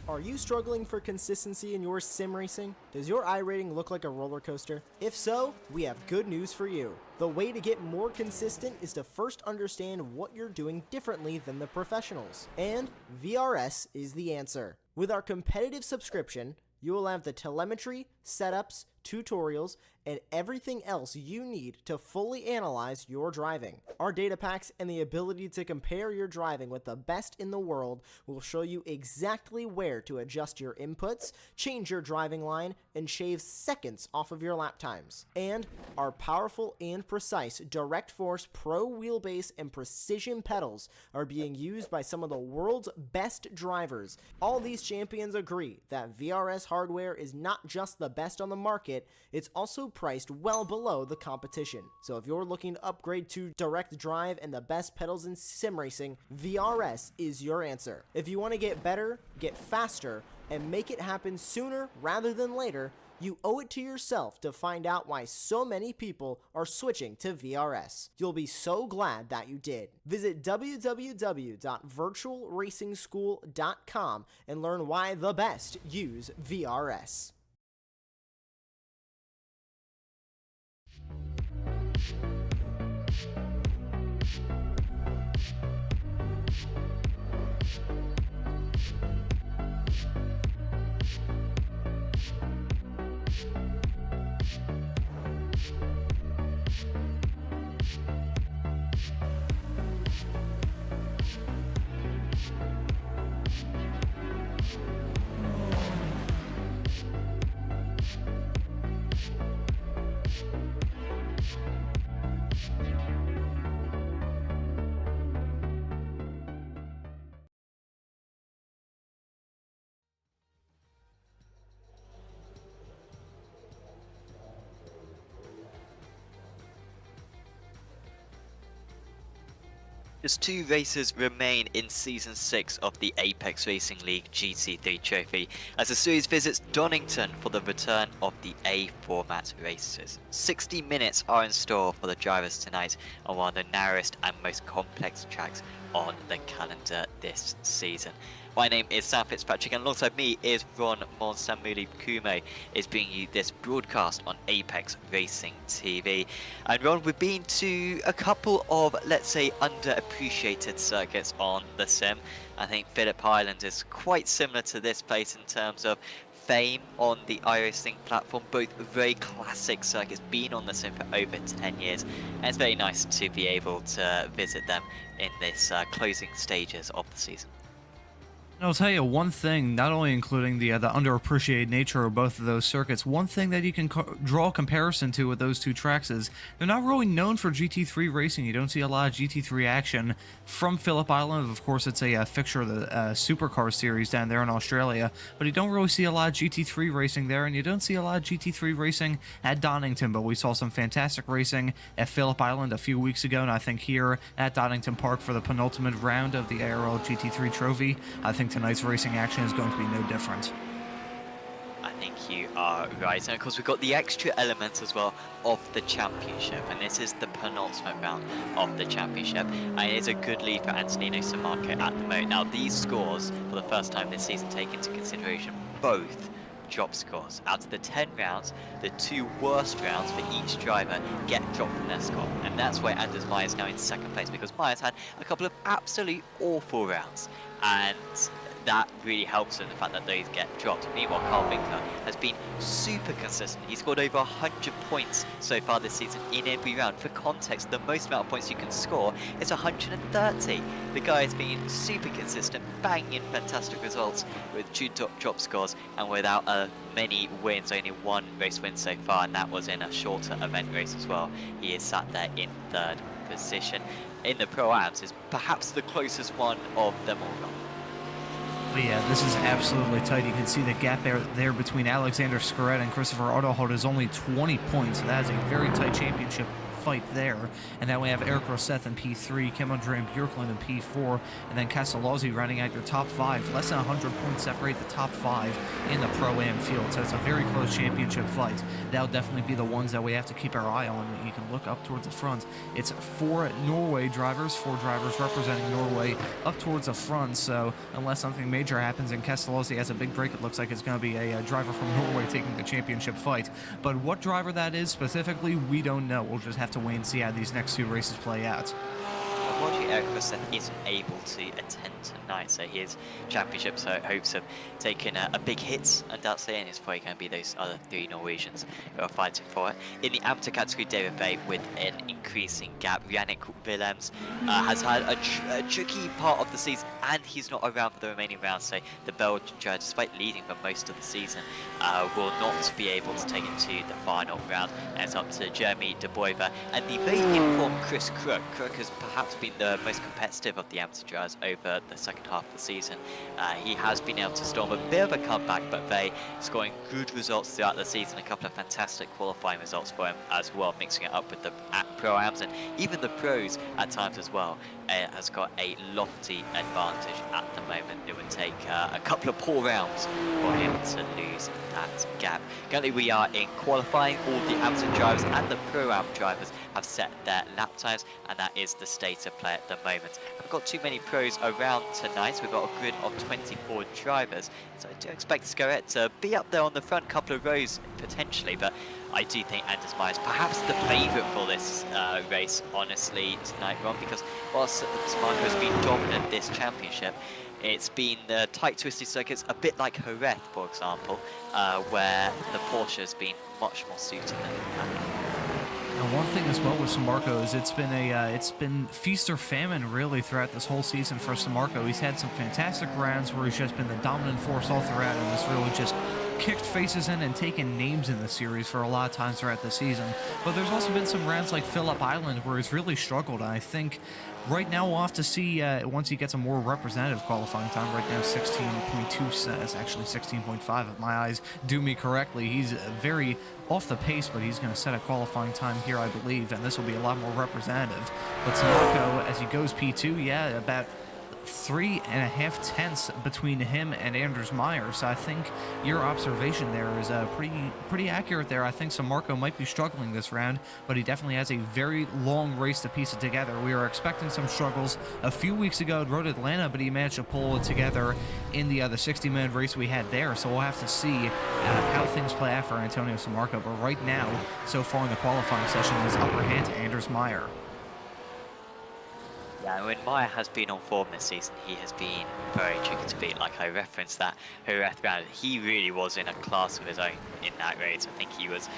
Are you struggling for consistency in your sim racing? Does your iRating look like a roller coaster? If so, we have good news for you. The way to get more consistent is to first understand what you're doing differently than the professionals. And VRS is the answer. With our competitive subscription, you will have the telemetry, setups, tutorials, and everything else you need to fully analyze your driving. Our data packs and the ability to compare your driving with the best in the world will show you exactly where to adjust your inputs, change your driving line, and shave seconds off of your lap times. And our powerful and precise Direct Force Pro wheelbase and precision pedals are being used by some of the world's best drivers. All these champions agree that VRS hardware is not just the best on the market, it's also priced well below the competition. So if you're looking to upgrade to direct drive and the best pedals in sim racing, VRS is your answer. If you want to get better, get faster, and make it happen sooner rather than later, you owe it to yourself to find out why so many people are switching to VRS. You'll be so glad that you did. Visit www.virtualracingschool.com and learn why the best use VRS. Just 2 races remain in Season 6 of the Apex Racing League GT3 trophy as the series visits Donington for the return of the A format races. 60 minutes are in store for the drivers tonight on one of the narrowest and most complex tracks on the calendar this season. My name is Sam Fitzpatrick and alongside me is Ron Monsamuli Kume is bringing you this broadcast on Apex Racing TV. And Ron, we've been to a couple of, let's say, underappreciated circuits on the sim. I think Phillip Island is quite similar to this place in terms of fame on the iRacing platform, both very classic circuits, been on the sim for over 10 years, and it's very nice to be able to visit them in this closing stages of the season. I'll tell you one thing, not only including the underappreciated nature of both of those circuits, one thing that you can draw a comparison to with those two tracks is they're not really known for GT3 racing. You don't see a lot of GT3 action from Phillip Island. Of course, it's a fixture of the Supercar series down there in Australia, but you don't really see a lot of GT3 racing there, and you don't see a lot of GT3 racing at Donington, but we saw some fantastic racing at Phillip Island a few weeks ago, and I think here at Donington Park for the penultimate round of the ARL GT3 trophy, I think tonight's racing action is going to be no different. I think you are right, and of course we've got the extra elements as well of the championship, and this is the penultimate round of the championship, and it is a good lead for Antonino Samarco at the moment. Now these scores, for the first time this season, take into consideration both drop scores. Out of the 10 rounds, the 2 worst rounds for each driver get dropped from their score, and that's where Anders Meyer's now in second place, because Meyer's had a couple of absolutely awful rounds, and that really helps in the fact that those get dropped. Meanwhile, Carl Winkler has been super consistent. He scored over 100 points so far this season in every round. For context, the most amount of points you can score is 130. The guy has been super consistent, banging in fantastic results with 2 drop scores and without many wins, only 1 race win so far, and that was in a shorter event race as well. He is sat there in 3rd position. In the Pro-Ams is perhaps the closest one of them all. But yeah, this is absolutely tight. You can see the gap there between Alexander Scaret and Christopher Autohold is only 20 points. So that is a very tight championship fight there. And then we have Eric Rosseth in P3, Kim Andre and Bjorklund in P4, and then Castellozzi running at your top 5. Less than 100 points separate the top 5 in the Pro-Am field, so it's a very close championship fight. That'll definitely be the ones that we have to keep our eye on. You can look up towards the front. It's 4 Norway drivers, 4 drivers representing Norway up towards the front, so unless something major happens and Castellozzi has a big break, it looks like it's going to be a driver from Norway taking the championship fight. But what driver that is specifically, we don't know. We'll just have to wait and see how these next 2 races play out. Unfortunately, Eric Rosseth isn't able to attend tonight, so his championship hopes of taking a big hit, undoubtedly, and it's probably going to be those other 3 Norwegians who are fighting for it. In the amateur category, David Vey with an increasing gap. Yannick Willems has had a tricky part of the season, and he's not around for the remaining rounds, so the Belgian driver, despite leading for most of the season, will not be able to take it to the final round. And it's up to Jeremy De Boiver and the very informed Chris Crook. Crook has perhaps been the most competitive of the amateur drivers over the second half of the season. He has been able to storm a bit of a comeback, but Vey scoring good results throughout the season, a couple of fantastic qualifying results for him as well, mixing it up with the Pro-Ams and even the pros at times as well. Has got a lofty advantage at the moment. It would take a couple of poor rounds for him to lose that gap. Currently we are in qualifying. All the amateur drivers and the Pro-Am drivers have set their lap times, and that is the state of play at the moment. We've got too many pros around tonight. We've got a grid of 24 drivers, so I do expect Scarrett to be up there on the front couple of rows potentially, but I do think Anders Meyer is perhaps the favourite for this race, honestly, tonight, Ron, because whilst Marco has been dominant this championship, it's been the tight, twisty circuits, a bit like Jerez, for example, where the Porsche has been much more suited than And one thing as well with Samarco is it's been feast or famine really throughout this whole season for Samarco. He's had some fantastic rounds where he's just been the dominant force all throughout, and has really just kicked faces in and taken names in the series for a lot of times throughout the season. But there's also been some rounds like Phillip Island where he's really struggled, and I think right now we'll have to see once he gets a more representative qualifying time. Right now 16.2 says, actually 16.5 if my eyes do me correctly. He's very off the pace, but he's going to set a qualifying time here, I believe, and this will be a lot more representative. But Samarco, as he goes P2, yeah, about 3.5 tenths between him and Anders Meyer, so I think your observation there is pretty accurate there. I think Samarco might be struggling this round, but he definitely has a very long race to piece it together. We were expecting some struggles a few weeks ago at Road Atlanta, but he managed to pull it together in the 60-minute race we had there, so we'll have to see how things play out for Antonio Samarco. But right now, so far in the qualifying session, his upper hand to Anders Meyer. Yeah, when Meyer has been on form this season, he has been very tricky to beat. Like I referenced that Jerez round, he really was in a class of his own in that race. I think he was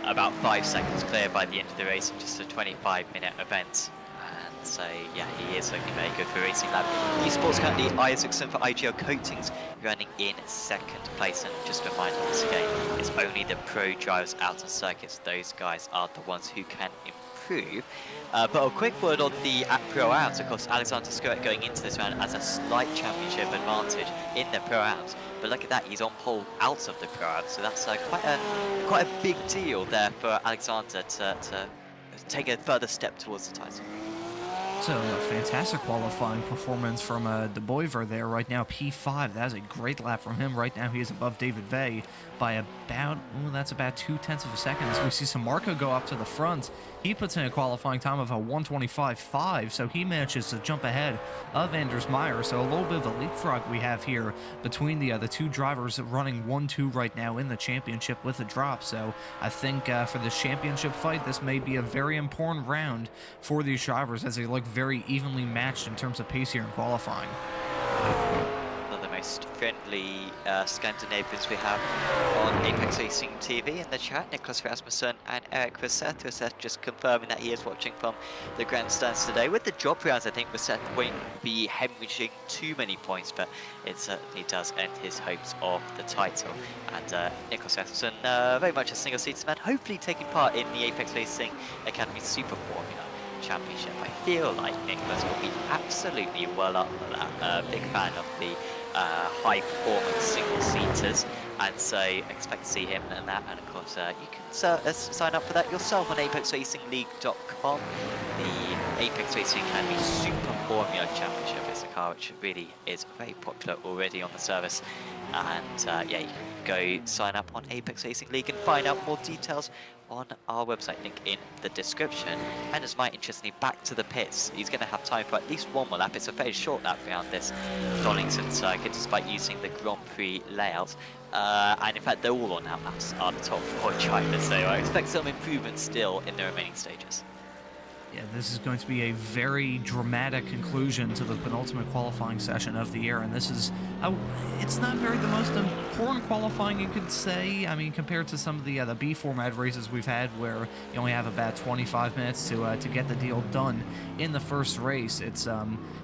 about 5 seconds clear by the end of the race in just a 25-minute event. And so, yeah, he is looking very good for Racing Lab. Esports currently Isaacson for IGL Coatings running in 2nd place. And just a reminder once again, it's only the pro drivers out on circuits. Those guys are the ones who can improve. But a quick word on the Pro-Ams. Of course, Alexander Skurek going into this round as a slight championship advantage in the Pro-Ams. But look at that, he's on pole out of the Pro-Ams, so that's quite a big deal there for Alexander to take a further step towards the title. So a fantastic qualifying performance from De Boiver there. Right now P5, that is a great lap from him. Right now he is above David Vey by about, that's about 0.2 of a second. As we see Samarco go up to the front, he puts in a qualifying time of a 1:25.5, so he manages to jump ahead of Anders Meyer. So a little bit of a leapfrog we have here between the 2 drivers running 1-2 right now in the championship with a drop. So I think for this championship fight, this may be a very important round for these drivers as they look very evenly matched in terms of pace here in qualifying. One of the most friendly Scandinavians we have on Apex Racing TV in the chat, Nicholas Rasmussen and Eric Rosseth. Rosseth just confirming that he is watching from the grandstands today. With the job rounds, I think Rosseth won't be hemorrhaging too many points, but it certainly does end his hopes of the title. And Nicholas Rasmussen, very much a single-seater man, hopefully taking part in the Apex Racing Academy Super Formula Championship. I feel like Nicholas will be absolutely well up for that. Big fan of the high-performance single-seaters, and so expect to see him in that. And of course, you can sign up for that yourself on ApexRacingLeague.com. The Apex Racing Academy Super Formula Championship is a car which really is very popular already on the service, and yeah, you can go sign up on Apex Racing League and find out more details on our website, link in the description. And as my interestingly, back to the pits, he's going to have time for at least one more lap. It's a very short lap around this Donington circuit, despite using the Grand Prix layout. And in fact, they're all on out laps, are the top 4 drivers, so I expect some improvement still in the remaining stages. Yeah, this is going to be a very dramatic conclusion to the penultimate qualifying session of the year, and this is, it's not very the most important qualifying, you could say. I mean, compared to some of the B format races we've had, where you only have about 25 minutes to get the deal done in the first race. It's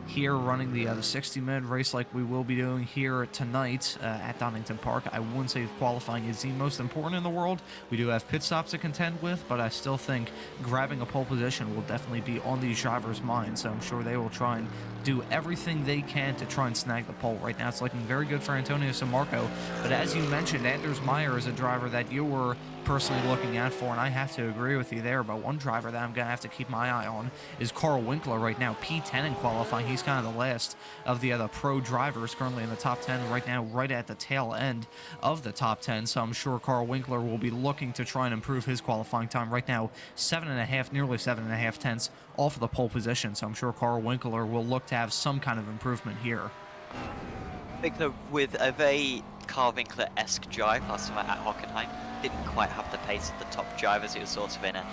here running the 60-minute race like we will be doing here tonight at Donington Park. I wouldn't say qualifying is the most important in the world. We do have pit stops to contend with, but I still think grabbing a pole position will definitely be on these drivers' minds, so I'm sure they will try and do everything they can to try and snag the pole. Right now it's looking very good for Antonio Sammarco, but as you mentioned, Anders Meyer is a driver that you were personally looking out for, and I have to agree with you there. But one driver that I'm going to have to keep my eye on is Carl Winkler right now, P10 in qualifying. He's kind of the last of the other pro drivers currently in the top 10 right now, right at the tail end of the top 10, so I'm sure Carl Winkler will be looking to try and improve his qualifying time. Right now, 7.5, nearly 7.5 tenths off of the pole position, so I'm sure Carl Winkler will look to have some kind of improvement here. Winkler with a very Carl Winkler-esque drive last time at Hockenheim. Didn't quite have the pace of the top drivers. He was sort of in a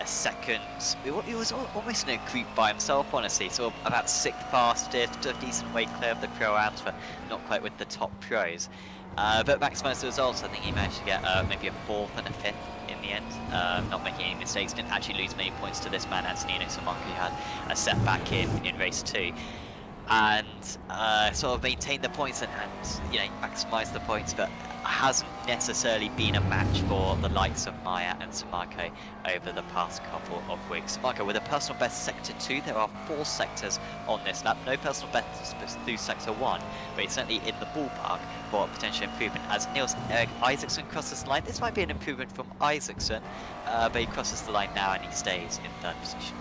second. He was almost in a group by himself, honestly. Sort of about 6th fastest, a decent way clear of the pro-ams, but not quite with the top pros. But maximised the results. I think he managed to get maybe a 4th and a 5th in the end. Not making any mistakes. Didn't actually lose many points to this man, Antonino Sammarco, who had a setback in race 2. And sort of maintained the points and you know, maximised the points, but hasn't necessarily been a match for the likes of Maya and Sammarco over the past couple of weeks. Sammarco with a personal best sector 2. There are 4 sectors on this lap. No personal best through sector 1, but he's certainly in the ballpark for potential improvement as Niels Erik Isaacson crosses the line. This might be an improvement from Isaacson, but he crosses the line now and he stays in 3rd position.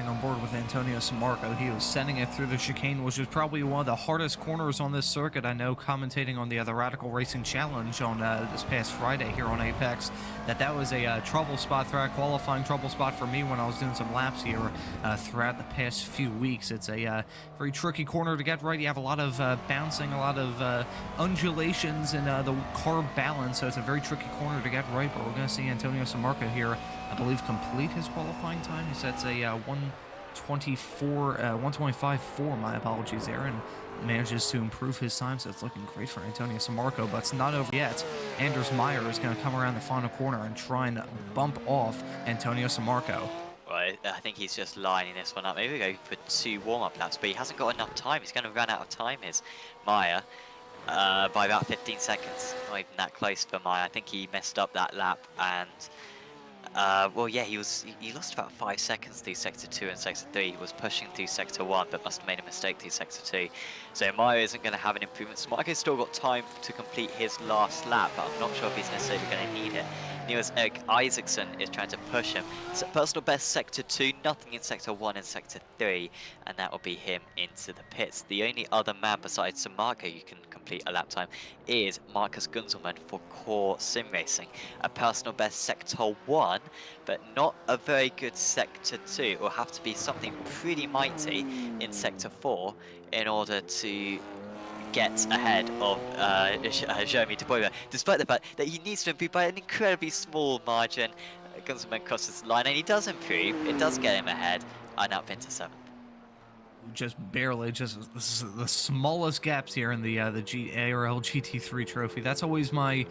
On board with Antonio Sammarco. He was sending it through the chicane, which is probably one of the hardest corners on this circuit. I know, commentating on the Radical Racing Challenge on this past Friday here on Apex, that was a trouble spot throughout qualifying, trouble spot for me when I was doing some laps here throughout the past few weeks. It's a very tricky corner to get right. You have a lot of bouncing, a lot of undulations in the car balance, so it's a very tricky corner to get right, but we're going to see Antonio Sammarco here, I believe, complete his qualifying time. He sets a 1:25.4, my apologies there, and manages to improve his time, so it's looking great for Antonio Sammarco, but it's not over yet. Anders Meyer is going to come around the final corner and try and bump off Antonio Sammarco. Well, I think he's just lining this one up. Maybe we go for 2 warm-up laps, but he hasn't got enough time. He's going to run out of time, is Meyer, by about 15 seconds. Not even that close for Meyer. I think he messed up that lap, and well, yeah, he lost about 5 seconds through sector 2 and sector 3. He was pushing through sector 1, but must have made a mistake through sector 2. So Meyer isn't going to have an improvement. Sammarco's still got time to complete his last lap, but I'm not sure if he's necessarily going to need it. Niels Erik Isaacson is trying to push him. It's a personal best sector 2, nothing in sector 1 and sector 3, and that will be him into the pits. The only other man besides Sammarco you can complete a lap time is Marcus Gunzelman for Core Sim Racing. A personal best sector 1, but not a very good sector 2. It will have to be something pretty mighty in sector 4 in order to get ahead of Jeremy de Boyer, despite the fact that he needs to improve by an incredibly small margin. Gunzelman crosses the line and he does improve. It does get him ahead and up into 7th. Just barely, just the smallest gaps here in the ARL GT3 trophy. That's always my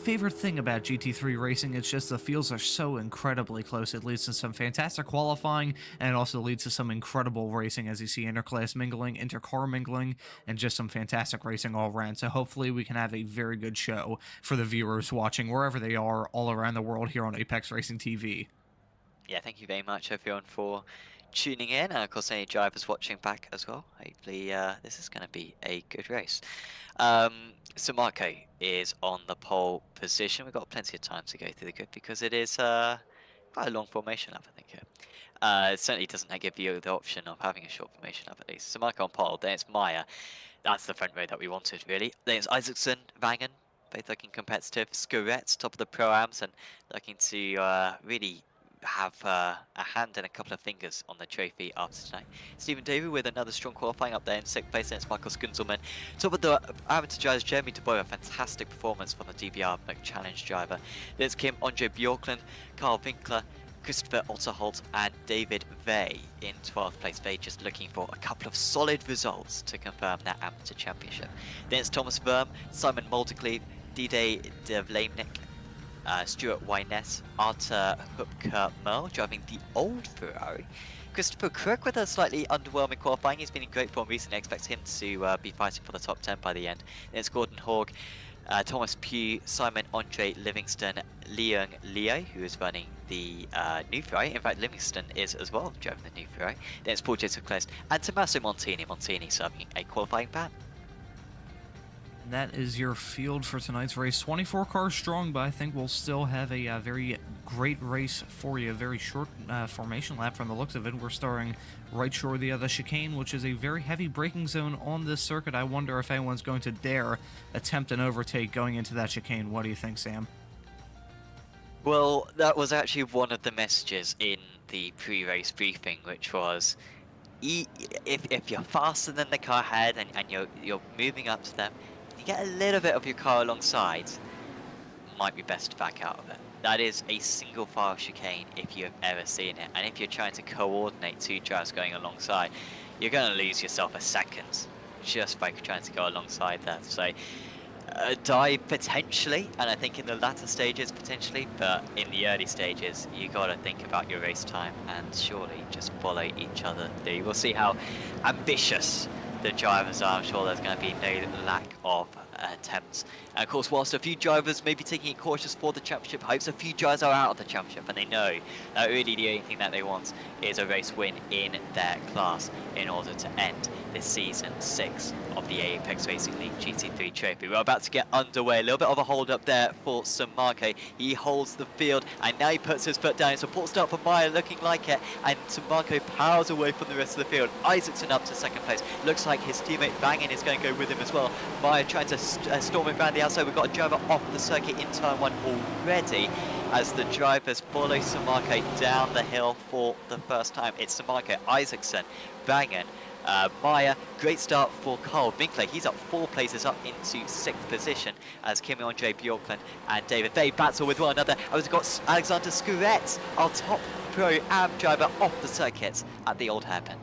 favorite thing about GT3 racing. It's just the fields are so incredibly close. It leads to some fantastic qualifying, and it also leads to some incredible racing, as you see interclass mingling, intercar mingling, and just some fantastic racing all around. So hopefully we can have a very good show for the viewers watching wherever they are all around the world here on Apex Racing TV. Yeah, thank you very much everyone for tuning in, and of course any drivers watching back as well. Hopefully this is going to be a good race. So Marco is on the pole position. We've got plenty of time to go through the grid because it is quite a long formation lap, I think, here. It certainly doesn't give you the option of having a short formation lap at least. So Marco on pole, then it's Maya. That's the front row that we wanted, really. Then it's Isaacson, Vangen, both looking competitive. Scoret, top of the Pro-Ams, and looking to really have a hand and a couple of fingers on the trophy after tonight. Stephen Davey with another strong qualifying up there in 6th place, and it's Michael Skunzelman. Top of the amateur drivers, Jeremy DeBoer, a fantastic performance from the DBR Challenge driver. There's Kim, Andre Bjorklund, Carl Winkler, Christopher Otterholt and David Vey in 12th place. Vey just looking for a couple of solid results to confirm that amateur championship. Then it's Thomas Verm, Simon Moldecleve, Didier de Vlamnik, Stuart Wyness, Arthur Hupke Merle driving the old Ferrari. Christopher Crook with a slightly underwhelming qualifying. He's been in great form recently. I expect him to be fighting for the top 10 by the end. Then it's Gordon Hogg, Thomas Pugh, Simon Andre Livingston, Leung Leo, who is running the new Ferrari. In fact, Livingston is as well driving the new Ferrari. Then it's Paul Joseph Clese and Tommaso Montini. Montini serving a qualifying ban. And that is your field for tonight's race. 24 cars strong, but I think we'll still have a very great race for you. A very short formation lap from the looks of it. We're starting right shore of the chicane, which is a very heavy braking zone on this circuit. I wonder if anyone's going to dare attempt an overtake going into that chicane. What do you think, Sam? Well, that was actually one of the messages in the pre-race briefing, which was if you're faster than the car ahead and you're moving up to them, you get a little bit of your car alongside, might be best to back out of it. That is a single file chicane if you've ever seen it, and if you're trying to coordinate two drivers going alongside, you're going to lose yourself a second just by trying to go alongside that. So dive potentially, and I think in the latter stages potentially, but in the early stages you got to think about your race time and surely just follow each other through. We'll see how ambitious the drivers are. I'm sure there's going to be no lack of attempts. And of course, whilst a few drivers may be taking it cautious for the championship hopes, a few drivers are out of the championship and they know that really the only thing that they want is a race win in their class in order to end this season 6 of the Apex Racing League GT3 trophy. We're about to get underway. A little bit of a hold up there for Sir Marco. He holds the field and now he puts his foot down. It's a port start for Meyer, looking like it, and Sir Marco powers away from the rest of the field. Isaacson up to 2nd place. Looks like his teammate Vangen is going to go with him as well. Meyer trying to storm it around the outside. We've got a driver off the circuit in turn 1 already as the drivers follow Sir Marco down the hill for the first time. It's Sir Marco, Isaacson, Vangen, Meyer. Great start for Carl Winkler. He's up 4 places up into 6th position as Kimi Andre Bjorklund and David Vey battle with one another. We've got Alexander Skuret, our top pro AM driver, off the circuit at the old hairpin.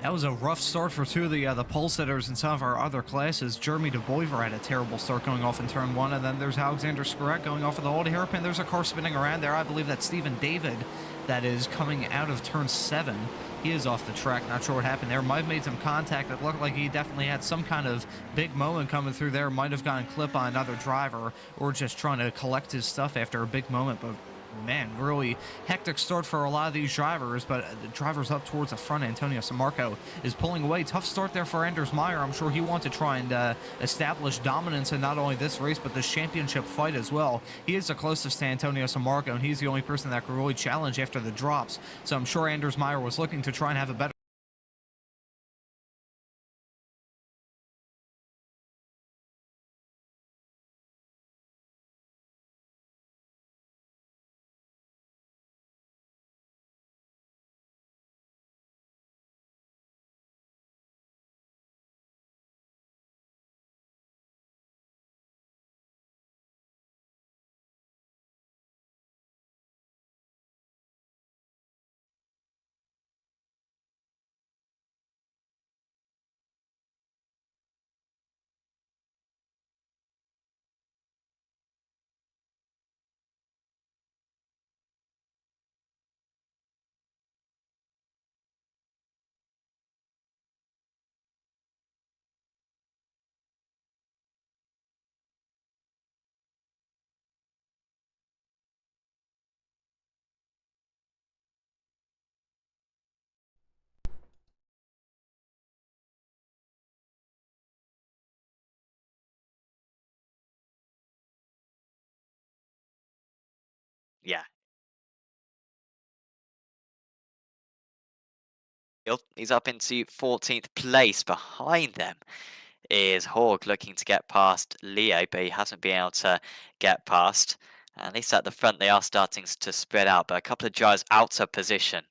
That was a rough start for two of the pole sitters in some of our other classes. Jeremy DeBoiver had a terrible start going off in turn 1, and then there's Alexander Skuret going off of the old hairpin. There's a car spinning around there. I believe that's Stephen David that is coming out of turn 7. He is off the track. Not sure what happened there. Might have made some contact. It looked like he definitely had some kind of big moment coming through there. Might have gotten clip on another driver or just trying to collect his stuff after a big moment, but man, really hectic start for a lot of these drivers, but the drivers up towards the front. Antonio Samarco is pulling away. Tough start there for Anders Meyer. I'm sure he wants to try and establish dominance in not only this race, but this championship fight as well. He is the closest to Antonio Samarco, and he's the only person that could really challenge after the drops. So I'm sure Anders Meyer was looking to try and have a better yeah, he's up into 14th place. Behind them is Hawk looking to get past Leo, but he hasn't been able to get past. At least at the front, they are starting to spread out, but a couple of drivers out of position.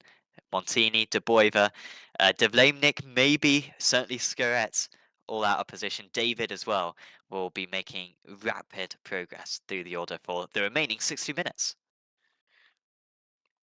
Montini, De Boiver, De Vlamnik, maybe, certainly Scaret, all out of position. David as well will be making rapid progress through the order for the remaining 60 minutes.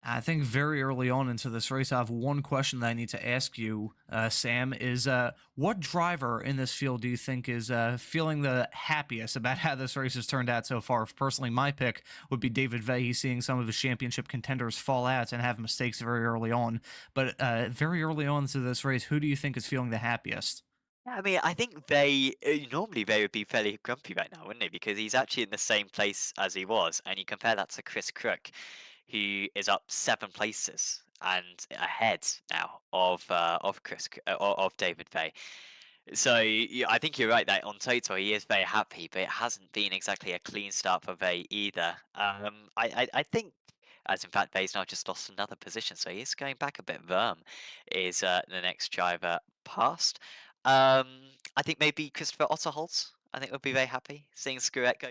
I think very early on into this race, I have one question that I need to ask you, Sam, is what driver in this field do you think is feeling the happiest about how this race has turned out so far? Personally, my pick would be David Vey. He's seeing some of his championship contenders fall out and have mistakes very early on. But very early on into this race, who do you think is feeling the happiest? Yeah, I mean, I think they normally they would be fairly grumpy right now, wouldn't they? Because he's actually in the same place as he was, and you compare that to Chris Crook, who is up 7 places and ahead now of of David Vey. So yeah, I think you're right that on total he is very happy, but it hasn't been exactly a clean start for Vey either. I think, as in fact Vey's now just lost another position, so he is going back a bit. Verm is the next driver past. Um, I think maybe Christopher Otterholz. I think would be very happy seeing Skuret go.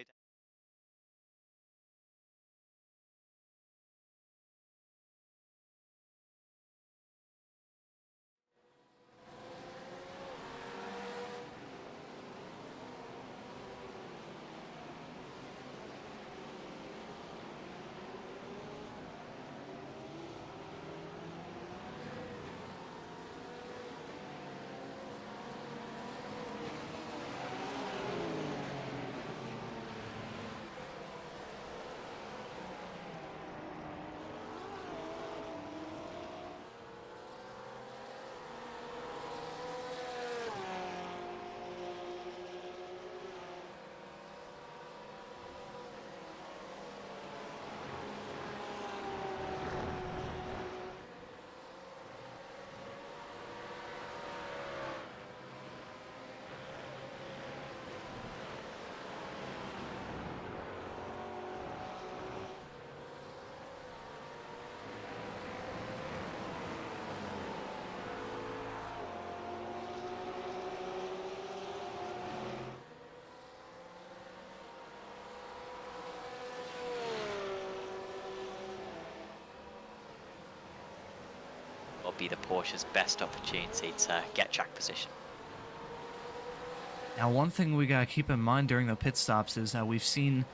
Will be the Porsche's best opportunity to get track position. Now, one thing we got to keep in mind during the pit stops is we've seen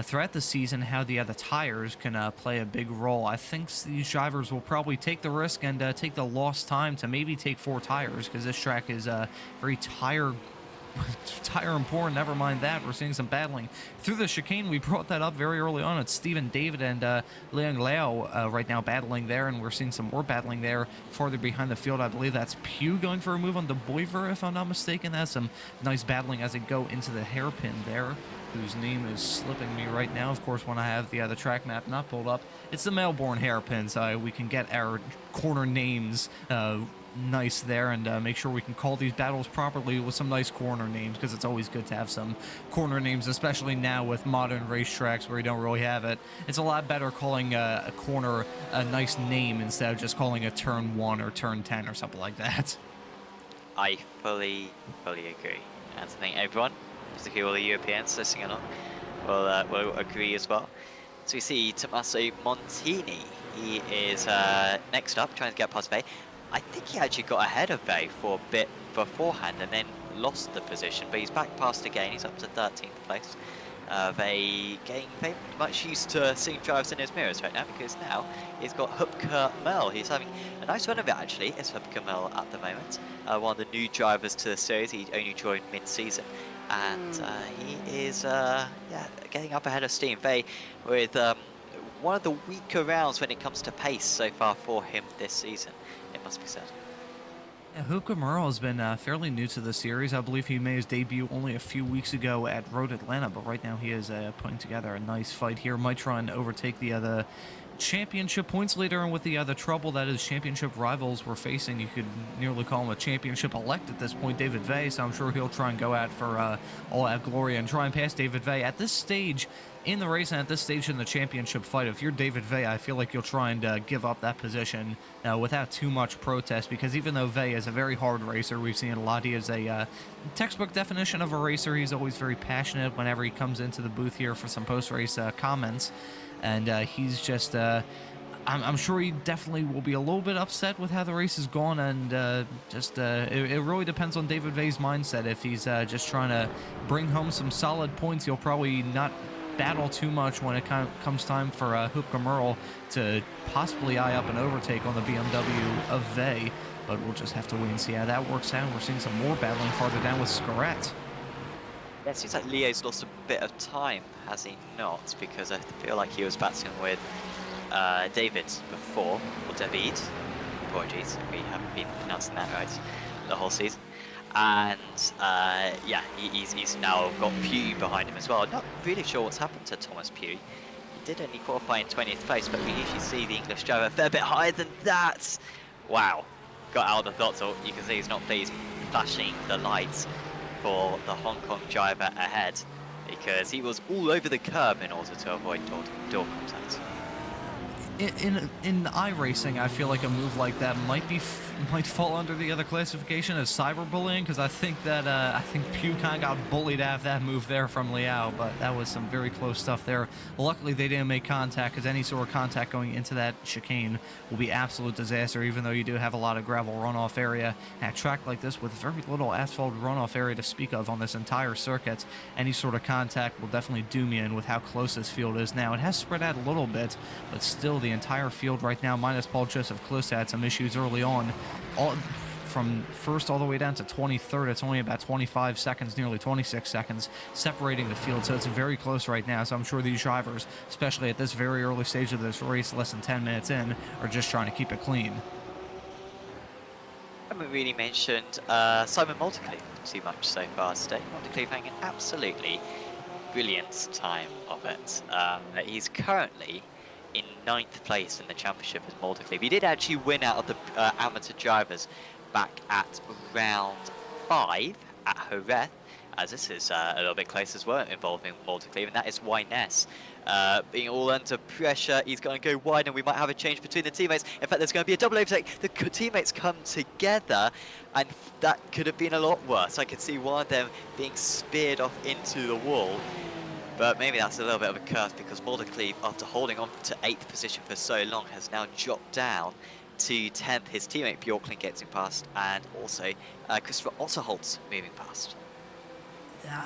throughout the season how the other tires can play a big role. I think these drivers will probably take the risk and take the lost time to maybe take 4 tires because this track is very tire important. Never mind that. We're seeing some battling through the chicane. We brought that up very early on. It's Stephen David and Leung Lao right now battling there, and we're seeing some more battling there farther behind the field. I believe that's Pew going for a move on De Boiver, if I'm not mistaken. That's some nice battling as they go into the hairpin there, whose name is slipping me right now. Of course, when I have the track map not pulled up, it's the Melbourne hairpin, so we can get our corner names nice there and make sure we can call these battles properly with some nice corner names, because it's always good to have some corner names, especially now with modern racetracks where you don't really have it. It's a lot better calling a corner a nice name instead of just calling a turn 1 or turn 10 or something like that. I fully agree. And I think everyone, particularly all the Europeans listening along, will agree as well. So we see Tommaso Montini. He is next up, trying to get past Vey. I think he actually got ahead of Vey for a bit beforehand and then lost the position, but he's back past again. He's up to 13th place. Vey getting very much used to seeing drivers in his mirrors right now, because now he's got Hupke Mel. He's having a nice run of it, actually. It's Hupke Mel at the moment. One of the new drivers to the series. He only joined mid-season. And he is getting up ahead of Steam. Vey with one of the weaker rounds when it comes to pace so far for him this season, it must be said. Yeah, Hupke Merle has been fairly new to the series. I believe he made his debut only a few weeks ago at Road Atlanta, but right now he is putting together a nice fight here. Might try and overtake the championship points leader, and with the trouble that his championship rivals were facing, you could nearly call him a championship elect at this point, David Vey, so I'm sure he'll try and go at for all out glory and try and pass David Vey. At this stage in the race and at this stage in the championship fight, if you're David Vey, I feel like you'll try and give up that position without too much protest, because even though Vey is a very hard racer, we've seen it a lot, he is a textbook definition of a racer. He's always very passionate whenever he comes into the booth here for some post-race comments. And he's just, I'm sure he definitely will be a little bit upset with how the race has gone, and it really depends on David Vey's mindset. If he's just trying to bring home some solid points, he'll probably not battle too much when it comes time for Hoopka Merle to possibly eye up an overtake on the BMW of Vey. But we'll just have to wait and see how that works out. We're seeing some more battling farther down with Scarrett. Yeah, it seems like Leo's lost a bit of time, has he not? Because I feel like he was battling with David before, or David, apologies if we haven't been pronouncing that right the whole season. And yeah, he's now got Pugh behind him as well. Not really sure what's happened to Thomas Pugh. He did only qualify in 20th place, but we usually see the English driver a fair bit higher than that. Wow, got out of the throttle. You can see he's not pleased, flashing the lights for the Hong Kong driver ahead, because he was all over the curb in order to avoid door contact. In iRacing, I feel like a move like that might fall under the other classification as cyberbullying, because I think Pugh kind of got bullied out of that move there from Liao, but that was some very close stuff there. Luckily, they didn't make contact, because any sort of contact going into that chicane will be absolute disaster, even though you do have a lot of gravel runoff area. And a track like this with very little asphalt runoff area to speak of on this entire circuit, any sort of contact will definitely doom you in with how close this field is now. It has spread out a little bit, but still the entire field right now, minus Paul Joseph Close, had some issues early on. From first all the way down to 23rd, it's only about 25 seconds, nearly 26 seconds separating the field, so it's very close right now. So I'm sure these drivers, especially at this very early stage of this race, less than 10 minutes in, are just trying to keep it clean. I haven't really mentioned Simon Multicleave too much so far today. Multicleave having an absolutely brilliant time of it. He's currently in 9th place in the championship as Multicleave. He did actually win out of the amateur drivers back at round 5 at Jerez, as this is a little bit close as well involving Multicleave, and that is why Ness being all under pressure. He's going to go wide, and we might have a change between the teammates. In fact, there's going to be a double overtake. The teammates come together, and that could have been a lot worse. I could see one of them being speared off into the wall. But maybe that's a little bit of a curse, because Multicleave, after holding on to 8th position for so long, has now dropped down to 10th. His teammate Bjorklund gets him past, and also Christopher Otterholtz moving past.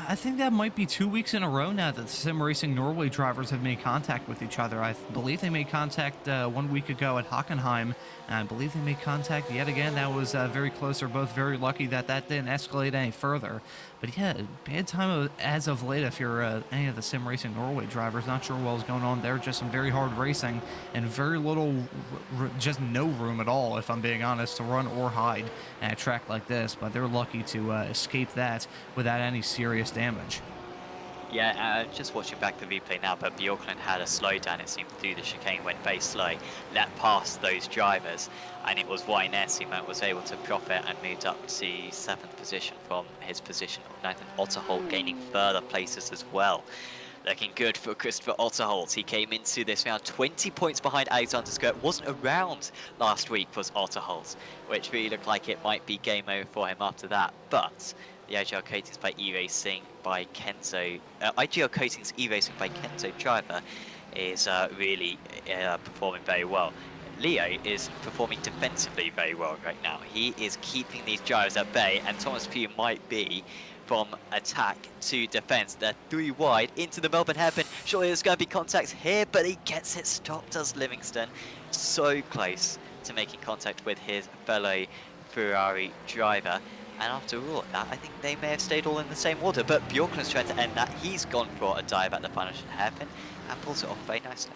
I think that might be 2 weeks in a row now that the Sim Racing Norway drivers have made contact with each other. I believe they made contact 1 week ago at Hockenheim, and I believe they made contact yet again. That was very close. They're both very lucky that didn't escalate any further. But yeah, bad time as of late if you're any of the Sim Racing Norway drivers. Not sure what was going on there. Just some very hard racing and very little, just no room at all, if I'm being honest, to run or hide at a track like this. But they're lucky to escape that without any serious damage. Yeah, just watching back the replay now, but Bjorklund had a slowdown, it seemed, through the chicane, went very slow, let past those drivers, and it was YNS who was able to profit and moved up to 7th position from his position of 9th, and Otterholt gaining further places as well. Looking good for Christopher Otterholt. He came into this round 20 points behind Alexander Skirt. Wasn't around last week, was Otterholt, which really looked like it might be game over for him after that, but the IGL Coatings by eRacing by Kenzo, IGL Coatings eRacing by Kenzo driver is really performing very well. Leo is performing defensively very well right now. He is keeping these drivers at bay, and Thomas Pugh might be from attack to defense. They're 3 wide into the Melbourne hairpin. Surely there's going to be contacts here, but he gets it stopped as Livingston. So close to making contact with his fellow Ferrari driver. And after all of that, I think they may have stayed all in the same order, but Bjorklund's trying to end that. He's gone for a dive at the final hairpin and pulls it off very nicely.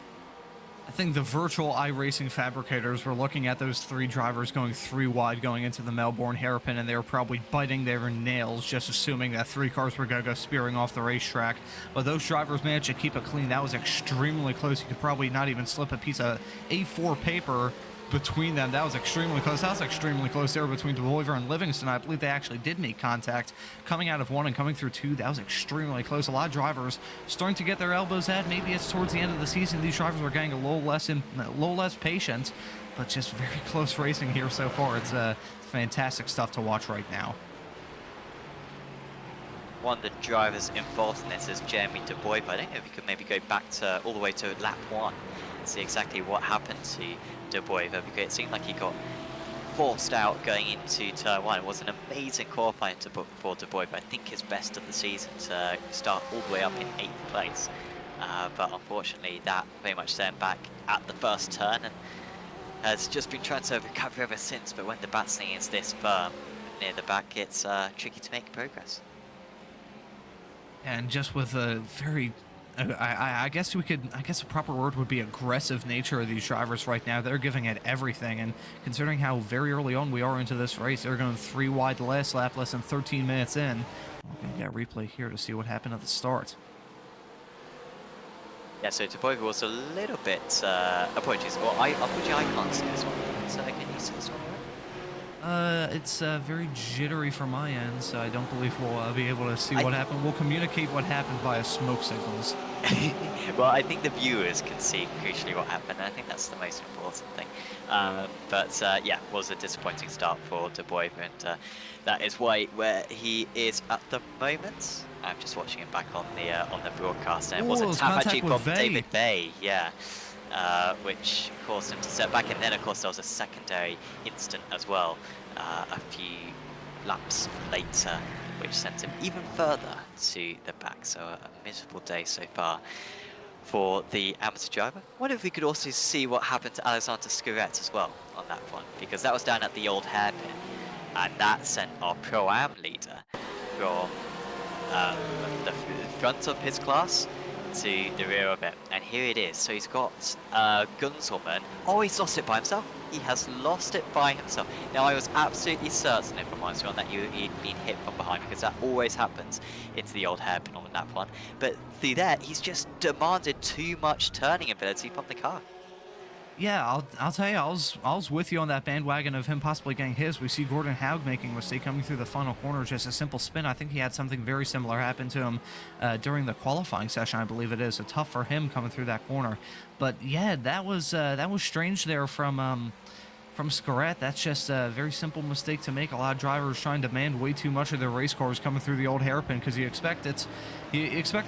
I think the virtual iRacing fabricators were looking at those 3 drivers going 3 wide going into the Melbourne hairpin, and they were probably biting their nails just assuming that 3 cars were going to go spearing off the racetrack. But those drivers managed to keep it clean. That was extremely close. You could probably not even slip a piece of A4 paper between them. That was extremely close. That was extremely close there between DeBoiver and Livingston. I believe they actually did make contact coming out of 1 and coming through 2. That was extremely close. A lot of drivers starting to get their elbows at. Maybe it's towards the end of the season. These drivers are getting a little less patient, but just very close racing here so far. It's fantastic stuff to watch right now. One of the drivers involved in this is Jeremy DeBoiver. I don't know if you could maybe go back to all the way to lap 1 and see exactly what happened to DeBoiver, because it seemed like he got forced out going into turn 1. It was an amazing qualifying for DeBoiver. I think his best of the season to start all the way up in 8th place. But unfortunately that very much sent him back at the first turn and has just been trying to recover ever since. But when the battling is this firm near the back, it's tricky to make progress. And just with a very, I guess a proper word would be aggressive nature of these drivers right now. They're giving it everything, and considering how very early on we are into this race, they're going 3 wide the last lap, less than 13 minutes in. We're going to get a replay here to see what happened at the start. Yeah, so DeBoiver was a little bit, apologies, well, unfortunately I can't see this one, so can you see this one? It's very jittery from my end, so I don't believe we'll be able to see what happened. We'll communicate what happened via smoke signals. Well, I think the viewers can see crucially what happened, and I think that's the most important thing. Yeah, it was a disappointing start for DeBoiver, and that is where he is at the moment. I'm just watching him back on the broadcast, and it was a tap actually from David Bay, yeah. Which caused him to set back, and then of course there was a secondary incident as well a few laps later, which sent him even further to the back. So a miserable day so far for the amateur driver. I wonder if we could also see what happened to Alexander Scuret as well on that one, because that was down at the old hairpin, and that sent our Pro-Am leader from the front of his class to the rear of it, and here it is. So he's got Gunzelman. Oh, he's lost it by himself. He has lost it by himself. Now, I was absolutely certain, if I'm honest, that he'd been hit from behind, because that always happens into the old hairpin on that one. But through that, he's just demanded too much turning ability from the car. Yeah, I'll tell you, I was with you on that bandwagon of him possibly getting his. We see Gordon Haug making a mistake coming through the final corner, just a simple spin. I think he had something very similar happen to him during the qualifying session, I believe it is. So tough for him coming through that corner. But yeah, that was strange there from Scuret. That's just a very simple mistake to make. A lot of drivers trying to demand way too much of their race cars coming through the old hairpin, because you expect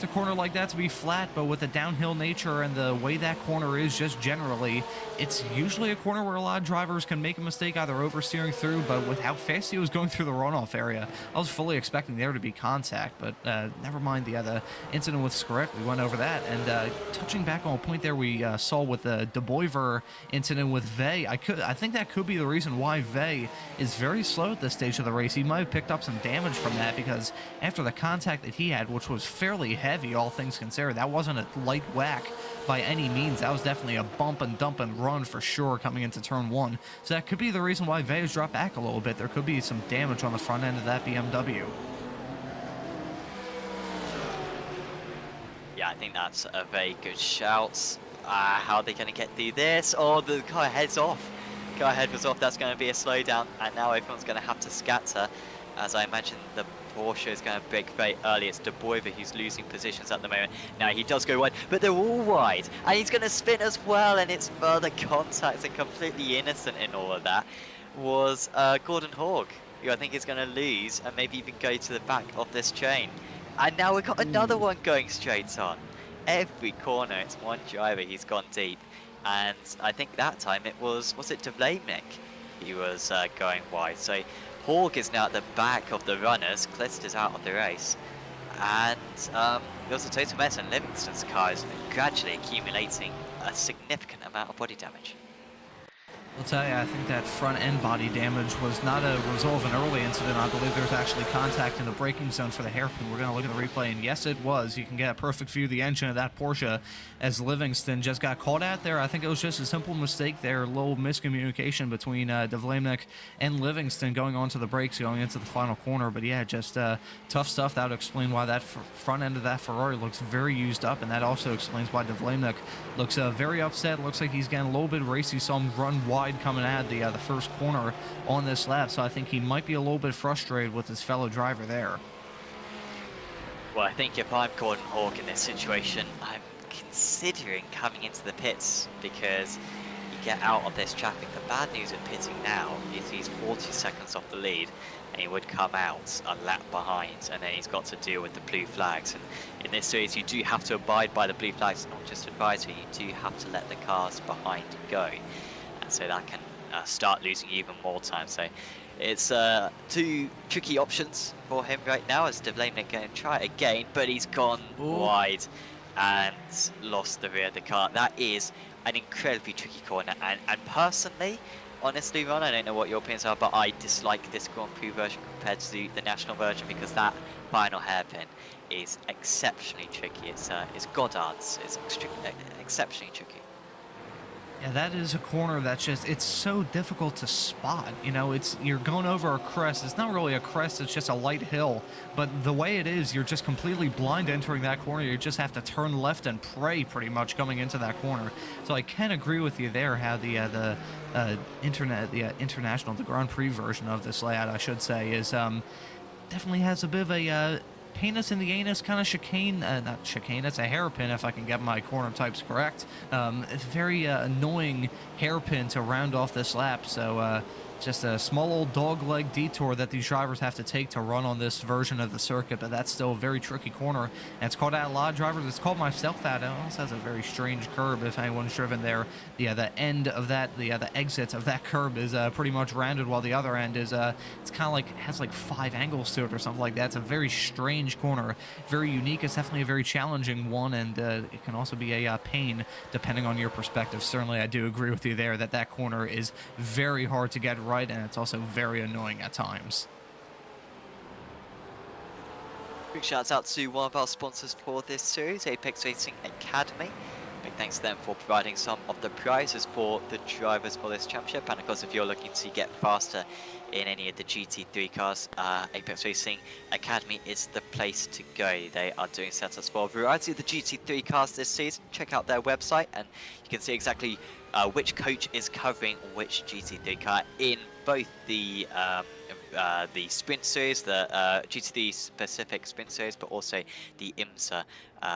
a corner like that to be flat, but with the downhill nature and the way that corner is just generally, it's usually a corner where a lot of drivers can make a mistake either oversteering through, but with how fast he was going through the runoff area, I was fully expecting there to be contact, but never mind the incident with Scuret. We went over that, and touching back on a point there we saw with the DeBoiver incident with Vey, I think that could be the reason why Vey is very slow at this stage of the race. He might have picked up some damage from that, because after the contact that he had, which was fairly heavy, all things considered, that wasn't a light whack by any means. That was definitely a bump and dump and run for sure coming into turn 1. So that could be the reason why Vey has dropped back a little bit. There could be some damage on the front end of that BMW. Yeah, I think that's a very good shout. How are they going to get through this? Oh, the car heads off. Car head was off. That's going to be a slowdown, and now everyone's going to have to scatter, as I imagine the Porsche is going to break very early. It's DeBoiver who's losing positions at the moment. Now he does go wide, but they're all wide, and he's going to spin as well, and it's further contact, and completely innocent in all of that was Gordon Haug, who I think is going to lose and maybe even go to the back of this chain. And now we've got another one going straight on. Every corner, it's one driver, he's gone deep. And I think that time it was it Devlamnik? He was going wide. So Haug is now at the back of the runners. Klist is out of the race. And there was a total mess, and Livingston's car is gradually accumulating a significant amount of body damage. I'll tell you, I think that front end body damage was not a result of an early incident. I believe there's actually contact in the braking zone for the hairpin. We're going to look at the replay, and yes, it was. You can get a perfect view of the engine of that Porsche as Livingston just got caught out there. I think it was just a simple mistake there, a little miscommunication between Devlemnik and Livingston going onto the brakes going into the final corner. But yeah, just tough stuff. That would explain why that front end of that Ferrari looks very used up, and that also explains why Devlemnik looks very upset. Looks like he's getting a little bit racy. Saw him run wide coming out the first corner on this lap, so I think he might be a little bit frustrated with his fellow driver there. Well, I think if I'm Gordon Hawke in this situation, I'm considering coming into the pits because you get out of this traffic. The bad news at pitting now is he's 40 seconds off the lead, and he would come out a lap behind, and then he's got to deal with the blue flags. And in this series, you do have to abide by the blue flags, not just advisory. You do have to let the cars behind go. So that can start losing even more time. So it's two tricky options for him right now as Devlemnik going to try it again, but he's gone wide and lost the rear of the car. That is an incredibly tricky corner, and personally, honestly, Ron, I don't know what your opinions are, but I dislike this Grand Prix version compared to the national version because that final hairpin is exceptionally tricky. It's Goddard's. It's exceptionally tricky. Yeah, that is a corner that's just, it's so difficult to spot. You know, you're going over a crest. It's not really a crest, it's just a light hill. But the way it is, you're just completely blind entering that corner. You just have to turn left and pray pretty much coming into that corner. So I can agree with you there how the international, the Grand Prix version of this layout, I should say, is definitely has a bit of a penis in the anus kind of chicane, not chicane, it's a hairpin if I can get my corner types correct. It's very annoying hairpin to round off this lap, so just a small old dog leg detour that these drivers have to take to run on this version of the circuit, but that's still a very tricky corner, and it's called out a lot of drivers. It's called myself out. It also has a very strange curb if anyone's driven there. Yeah, the end of that, the exit of that curb is pretty much rounded, while the other end is it's kind of like, has like 5 angles to it or something like that. It's a very strange corner, very unique. It's definitely a very challenging one, and it can also be a pain depending on your perspective. Certainly, I do agree with you there that that corner is very hard to get right, and it's also very annoying at times. Big shouts out to one of our sponsors for this series, Apex Racing Academy. Big thanks to them for providing some of the prizes for the drivers for this championship. And of course, if you're looking to get faster in any of the GT3 cars, Apex Racing Academy is the place to go. They are doing setups for a variety of the GT3 cars this season. Check out their website and you can see exactly which coach is covering which GT3 car in both the sprint series, the GT3 specific sprint series, but also the IMSA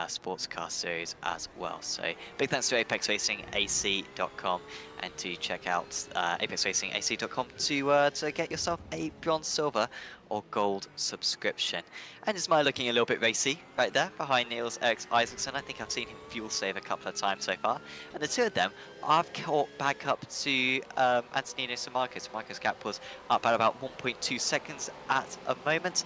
sports car series as well. So big thanks to ApexRacingAC.com, and to check out ApexRacingAC.com to get yourself a bronze, silver or gold subscription. And is my looking a little bit racy right there behind Niels Eriks Isaacson? I think I've seen him fuel save a couple of times so far, and the two of them I've caught back up to Antonino and Marcus. Marcus' gap was up at about 1.2 seconds at a moment.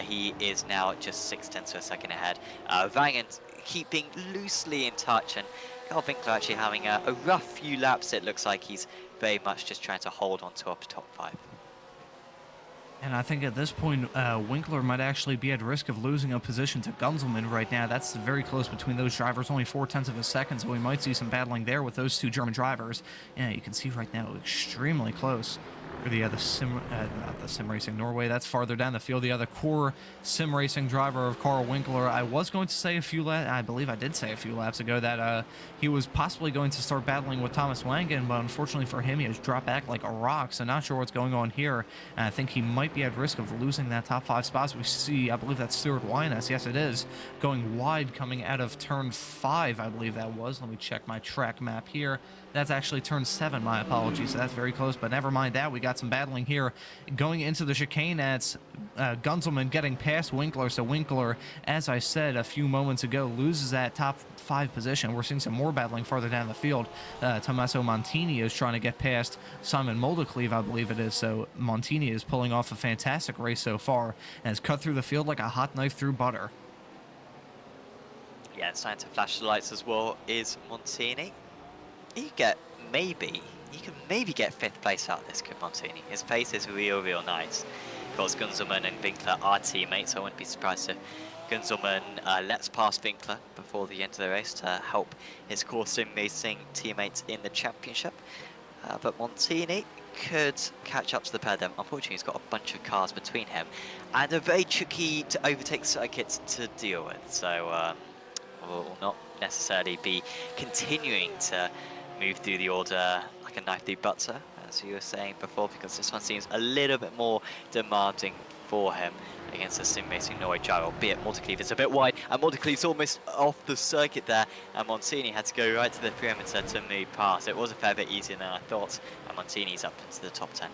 He is now just 0.6 of a second ahead. Vangen keeping loosely in touch, and Carl Winkler actually having a rough few laps. It looks like he's very much just trying to hold on to up top 5. And I think at this point, Winkler might actually be at risk of losing a position to Gunzelman right now. That's very close between those drivers, only 0.4 of a second, so we might see some battling there with those two German drivers. Yeah, you can see right now, extremely close. For not the Sim Racing Norway, that's farther down the field. The other core Sim Racing driver of Carl Winkler. I was going to say a few laps, I believe I did say a few laps ago that he was possibly going to start battling with Thomas Wangen, but unfortunately for him, he has dropped back like a rock, so not sure what's going on here. And I think he might be at risk of losing that top 5 spots. We see, I believe that's Stuart Wyness, yes it is, going wide coming out of turn 5, I believe that was. Let me check my track map here. That's actually turn 7, my apologies, so that's very close, but never mind that. We got some battling here going into the chicane. That's Gunzelman getting past Winkler, so Winkler, as I said a few moments ago, loses that top 5 position. We're seeing some more battling farther down the field. Tommaso Montini is trying to get past Simon Moldecleve, I believe it is, so Montini is pulling off a fantastic race so far and has cut through the field like a hot knife through butter. Yeah, starting to flash the lights as well is Montini. You get maybe he could maybe get 5th place out of this, could Montini. His pace is real, real nice. Of course, Gunzelman and Winkler are teammates, so I wouldn't be surprised if Gunzelman lets pass Winkler before the end of the race to help his course sim racing teammates in the championship. But Montini could catch up to the pair of them. Unfortunately, he's got a bunch of cars between him and a very tricky to overtake circuit to deal with. So will not necessarily be continuing to move through the order like a knife through butter, as you were saying before, because this one seems a little bit more demanding for him against a sim racing Norway driver, albeit Multicleave is a bit wide, and Multicleave's almost off the circuit there, and Montini had to go right to the perimeter to move past. It was a fair bit easier than I thought, and Montini's up into the top 10.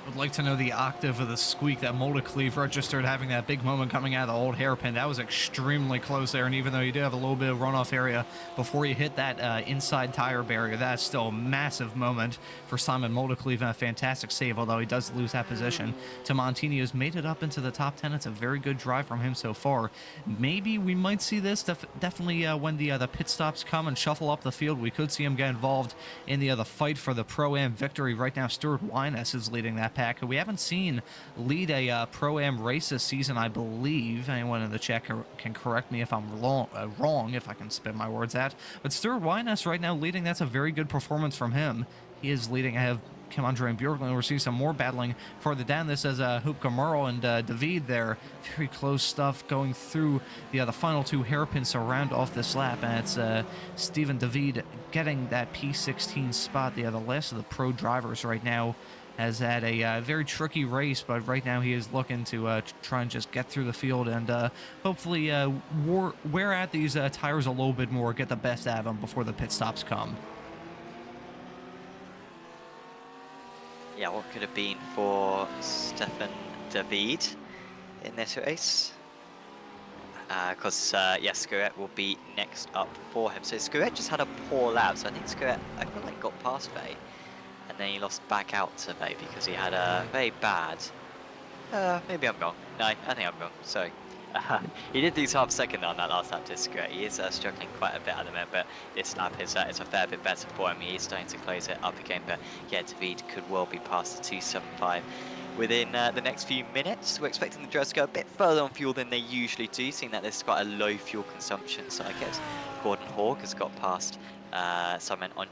Would like to know the octave of the squeak that Multicleave registered having that big moment coming out of the old hairpin. That was extremely close there, and even though you do have a little bit of runoff area before you hit that inside tire barrier, that's still a massive moment for Simon Multicleave and a fantastic save, although he does lose that position to Montini, who's made it up into the top 10. It's a very good drive from him so far. Maybe we might see this, definitely when the pit stops come and shuffle up the field, we could see him get involved in the fight for the Pro-Am victory. Right now, Stuart Wyness is leading that pack, who we haven't seen lead a Pro-Am race this season, I believe. Anyone in the chat can correct me if I'm wrong, if I can spit my words out. But Stuart Wyness right now leading. That's a very good performance from him. He is leading ahead of Kim Andre and Bjorklund. We're seeing some more battling further down. This is Hoopka Merle and David there. Very close stuff going through the final 2 hairpins to round off this lap. And it's Stephen David getting that P16 spot. The last of the pro drivers right now has had a very tricky race, but right now he is looking to try and just get through the field and hopefully wear out these tires a little bit more, get the best out of them before the pit stops come. Yeah, what could have been for Stefan David in this race? Because, yes, Scuret will be next up for him. So Scuret just had a poor lap, so I think Scuret, I feel like, got past Vey. And then he lost back out to Vey because he had a very bad... maybe I'm wrong. No, I think I'm wrong. Sorry. He did lose half a second on that last lap to Scuret. He is struggling quite a bit at the moment, but this lap is a fair bit better for him. He is starting to close it up again, but yeah, David could well be past the 275 within the next few minutes. We're expecting the drivers to go a bit further on fuel than they usually do, seeing that there's quite a low fuel consumption. So I guess Gordon Hawke has got past someone on...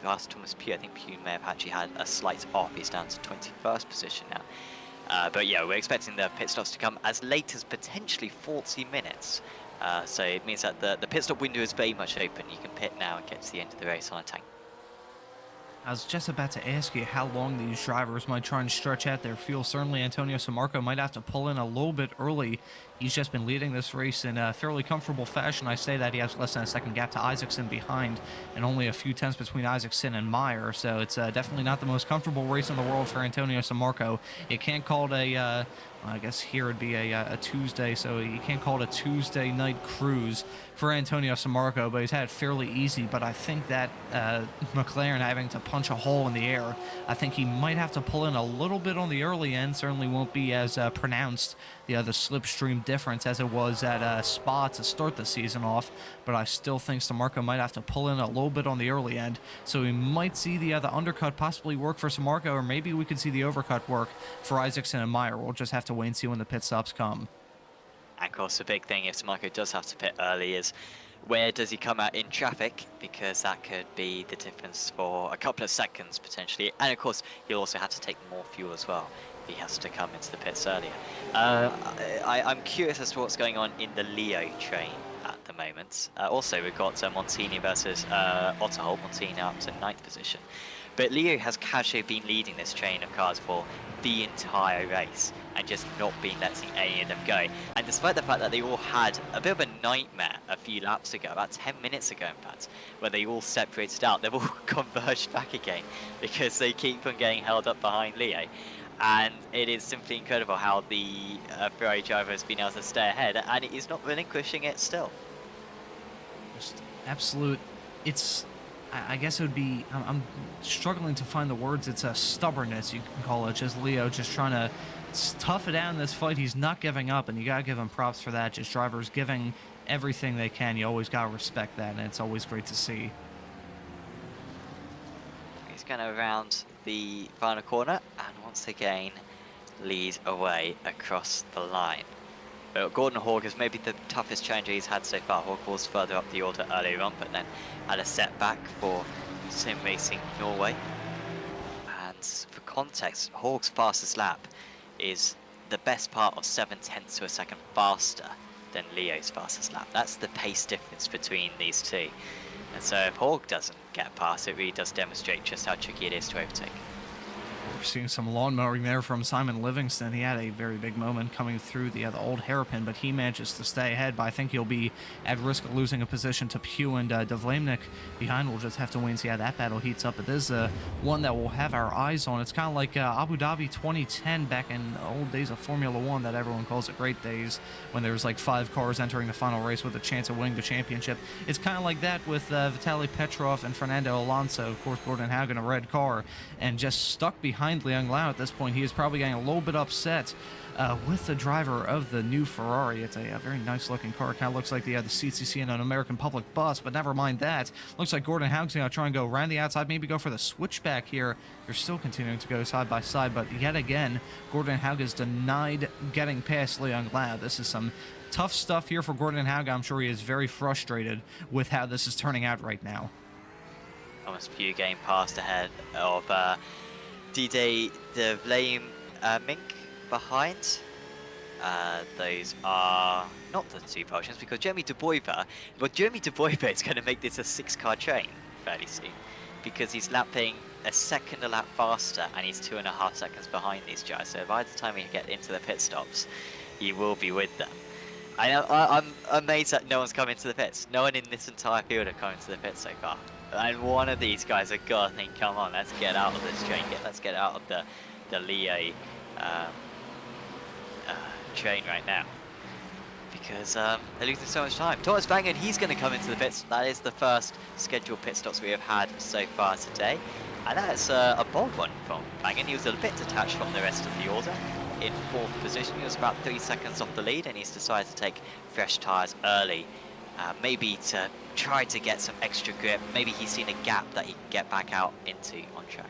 past Thomas Pugh. I think Pugh may have actually had a slight off. He's down to 21st position now. But yeah, we're expecting the pit stops to come as late as potentially 40 minutes. So it means that the pit stop window is very much open. You can pit now and get to the end of the race on a tank. I was just about to ask you how long these drivers might try and stretch out their fuel. Certainly Antonio Sammarco might have to pull in a little bit early. He's just been leading this race in a fairly comfortable fashion. I say that he has less than a second gap to Isaacson behind and only a few tenths between Isaacson and Meyer. So it's definitely not the most comfortable race in the world for Antonio Sammarco. You can't call it a... I guess here would be a Tuesday, so you can't call it a Tuesday night cruise for Antonio Sammarco, but he's had it fairly easy. But I think that McLaren having to punch a hole in the air, I think he might have to pull in a little bit on the early end. Certainly won't be as pronounced, the slipstream difference as it was at Spa to start the season off, but I still think Sammarco might have to pull in a little bit on the early end, so we might see the undercut possibly work for Sammarco, or maybe we could see the overcut work for Isaacson and Meyer. We'll just have to wait and see when the pit stops come. And of course, the big thing if Sammarco does have to pit early is where does he come out in traffic, because that could be the difference for a couple of seconds potentially, and of course he'll also have to take more fuel as well if he has to come into the pits earlier. I'm curious as to what's going on in the Leo train at the moment. Also, we've got Montini versus Otterhold. Montini up to 9th position. But Leo has casually been leading this train of cars for the entire race and just not been letting any of them go. And despite the fact that they all had a bit of a nightmare a few laps ago, about 10 minutes ago in fact, where they all separated out, they've all converged back again because they keep on getting held up behind Leo. And it is simply incredible how the Ferrari driver has been able to stay ahead, and it is not relinquishing it still. Just absolute, it's, I guess it would be, I'm struggling to find the words, it's a stubbornness, you can call it, just Leo just trying to tough it out in this fight. He's not giving up, and you gotta give him props for that. Just drivers giving everything they can, you always gotta respect that, and it's always great to see. He's going to round the final corner and once again lead away across the line. But Gordon Hawk is maybe the toughest challenger he's had so far. Hawk was further up the order earlier on, but then had a setback for Sim Racing Norway. And for context, Hawk's fastest lap is the best part of 7/10ths to a second faster than Leo's fastest lap. That's the pace difference between these two. And so if Hawk doesn't get past, it really does demonstrate just how tricky it is to overtake. We're seeing some lawn mowing there from Simon Livingston. He had a very big moment coming through the old hairpin, but he manages to stay ahead. But I think he'll be at risk of losing a position to Pugh and Devlemnik behind. We'll just have to wait and see how that battle heats up. But this is one that we'll have our eyes on. It's kind of like Abu Dhabi 2010 back in the old days of Formula One that everyone calls it great days, when there was like 5 cars entering the final race with a chance of winning the championship. It's kind of like that with Vitaly Petrov and Fernando Alonso. Of course, Gordon Haugen, a red car, and just stuck behind Liang Lao at this point. He is probably getting a little bit upset with the driver of the new Ferrari. It's a very nice looking car. Kind of looks like the seats you see in an American public bus, but never mind that. Looks like Gordon Haugen's going to try and go around the outside, maybe go for the switchback here. They're still continuing to go side by side, but yet again, Gordon Haugen's denied getting past Liang Lao. This is some tough stuff here for Gordon Haugen. I'm sure he is very frustrated with how this is turning out right now. Thomas Pugh getting past ahead of Didier Devlemnik behind. Those are not the two Belgians, because Jeremy De Boyver is going to make this a 6-car train fairly soon, because he's lapping a second a lap faster and he's 2.5 seconds behind these guys. So by the time we get into the pit stops, he will be with them. I'm amazed that no one's come into the pits. No one in this entire field have come into the pits so far. And one of these guys have got to think, come on, let's get out of this train. Let's get out of the Leo train right now. Because they're losing so much time. Thomas Vangen, he's going to come into the pits. That is the first scheduled pit stops we have had so far today. And that's a bold one from Vangen. He was a bit detached from the rest of the order. In 4th position, he was about 3 seconds off the lead, and he's decided to take fresh tyres early. Maybe to try to get some extra grip. Maybe he's seen a gap that he can get back out into on track.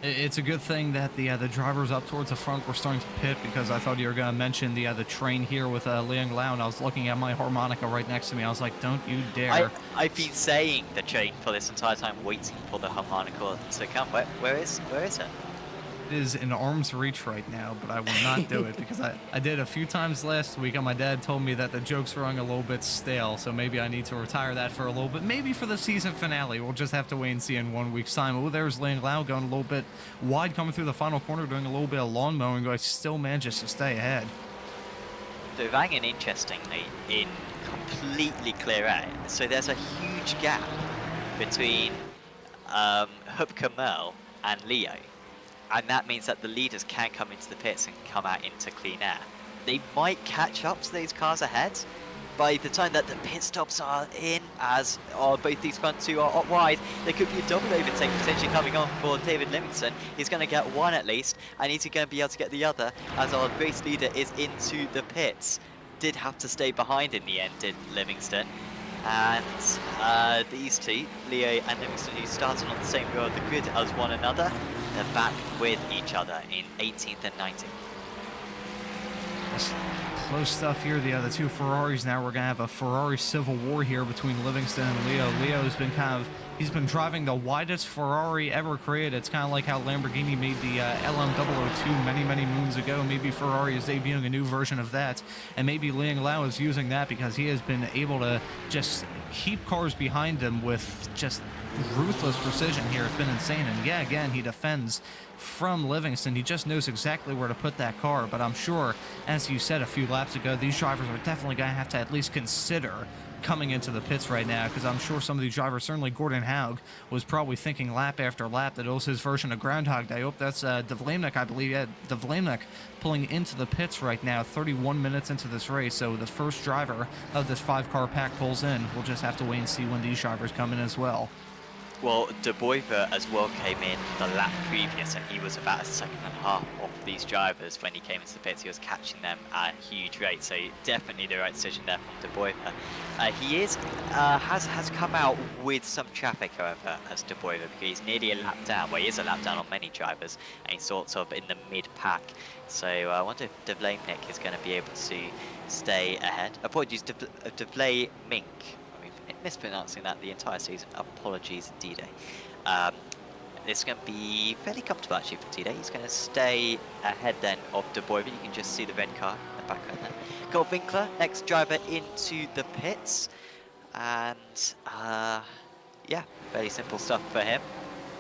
It's a good thing that the drivers up towards the front were starting to pit, because I thought you were going to mention the train here with Liang Lao, and I was looking at my harmonica right next to me. I was like, don't you dare. I've been saying the train for this entire time, waiting for the harmonica to come. Where is it? It is in arm's reach right now, but I will not do it, because I did a few times last week, and my dad told me that the jokes were running a little bit stale, so maybe I need to retire that for a little bit. Maybe for the season finale. We'll just have to wait and see in 1 week's time. Oh, there's Liang Lao going a little bit wide, coming through the final corner, doing a little bit of lawn mowing, but still manages to stay ahead. So Vangen, interestingly, in completely clear air. So there's a huge gap between Hupke Merl and Leo. And that means that the leaders can come into the pits and come out into clean air. They might catch up to these cars ahead by the time that the pit stops are in, as both these front two are wide. There could be a double overtake potentially coming on for David Livingston. He's going to get one at least, and he's going to be able to get the other, as our race leader is into the pits. Did have to stay behind in the end, did Livingston. And these two, Leo and Livingston, who started on the same row of the grid as one another, they're back with each other in 18th and 19th. Close stuff here. The other two Ferraris now. We're going to have a Ferrari civil war here between Livingston and Leo. Leo's been he's been driving the widest Ferrari ever created. It's kind of like how Lamborghini made the LM002 many moons ago. Maybe Ferrari is debuting a new version of that, and maybe Liang Lao is using that because he has been able to just keep cars behind him with just ruthless precision here. It's been insane. And yeah, again, he defends from Livingston. He just knows exactly where to put that car. But I'm sure, as you said a few laps ago, these drivers are definitely going to have to at least consider coming into the pits right now, because I'm sure some of these drivers, certainly Gordon Haug, was probably thinking lap after lap that it was his version of Groundhog Day. Oh, that's Devlemnik, I believe. Yeah, Devlemnik pulling into the pits right now, 31 minutes into this race. So the first driver of this 5-car pack pulls in. We'll just have to wait and see when these drivers come in as well. Well, De Boyver as well came in the lap previous, and he was about a second and a half off these drivers when he came into the pits. He was catching them at a huge rate, so definitely the right decision there from De Boyver. He has come out with some traffic, however, as De Boyver, because he's nearly a lap down. Well, he is a lap down on many drivers, and he's sort of in the mid-pack. So I wonder if De Vlamink is going to be able to stay ahead. Apologies, De Vlamink. Mispronouncing that the entire season. Apologies, D-Day. It's going to be fairly comfortable actually for D-Day. He's going to stay ahead then of De Boyver. You can just see the red car in the background there. Gold Winkler, next driver into the pits. And yeah, very simple stuff for him.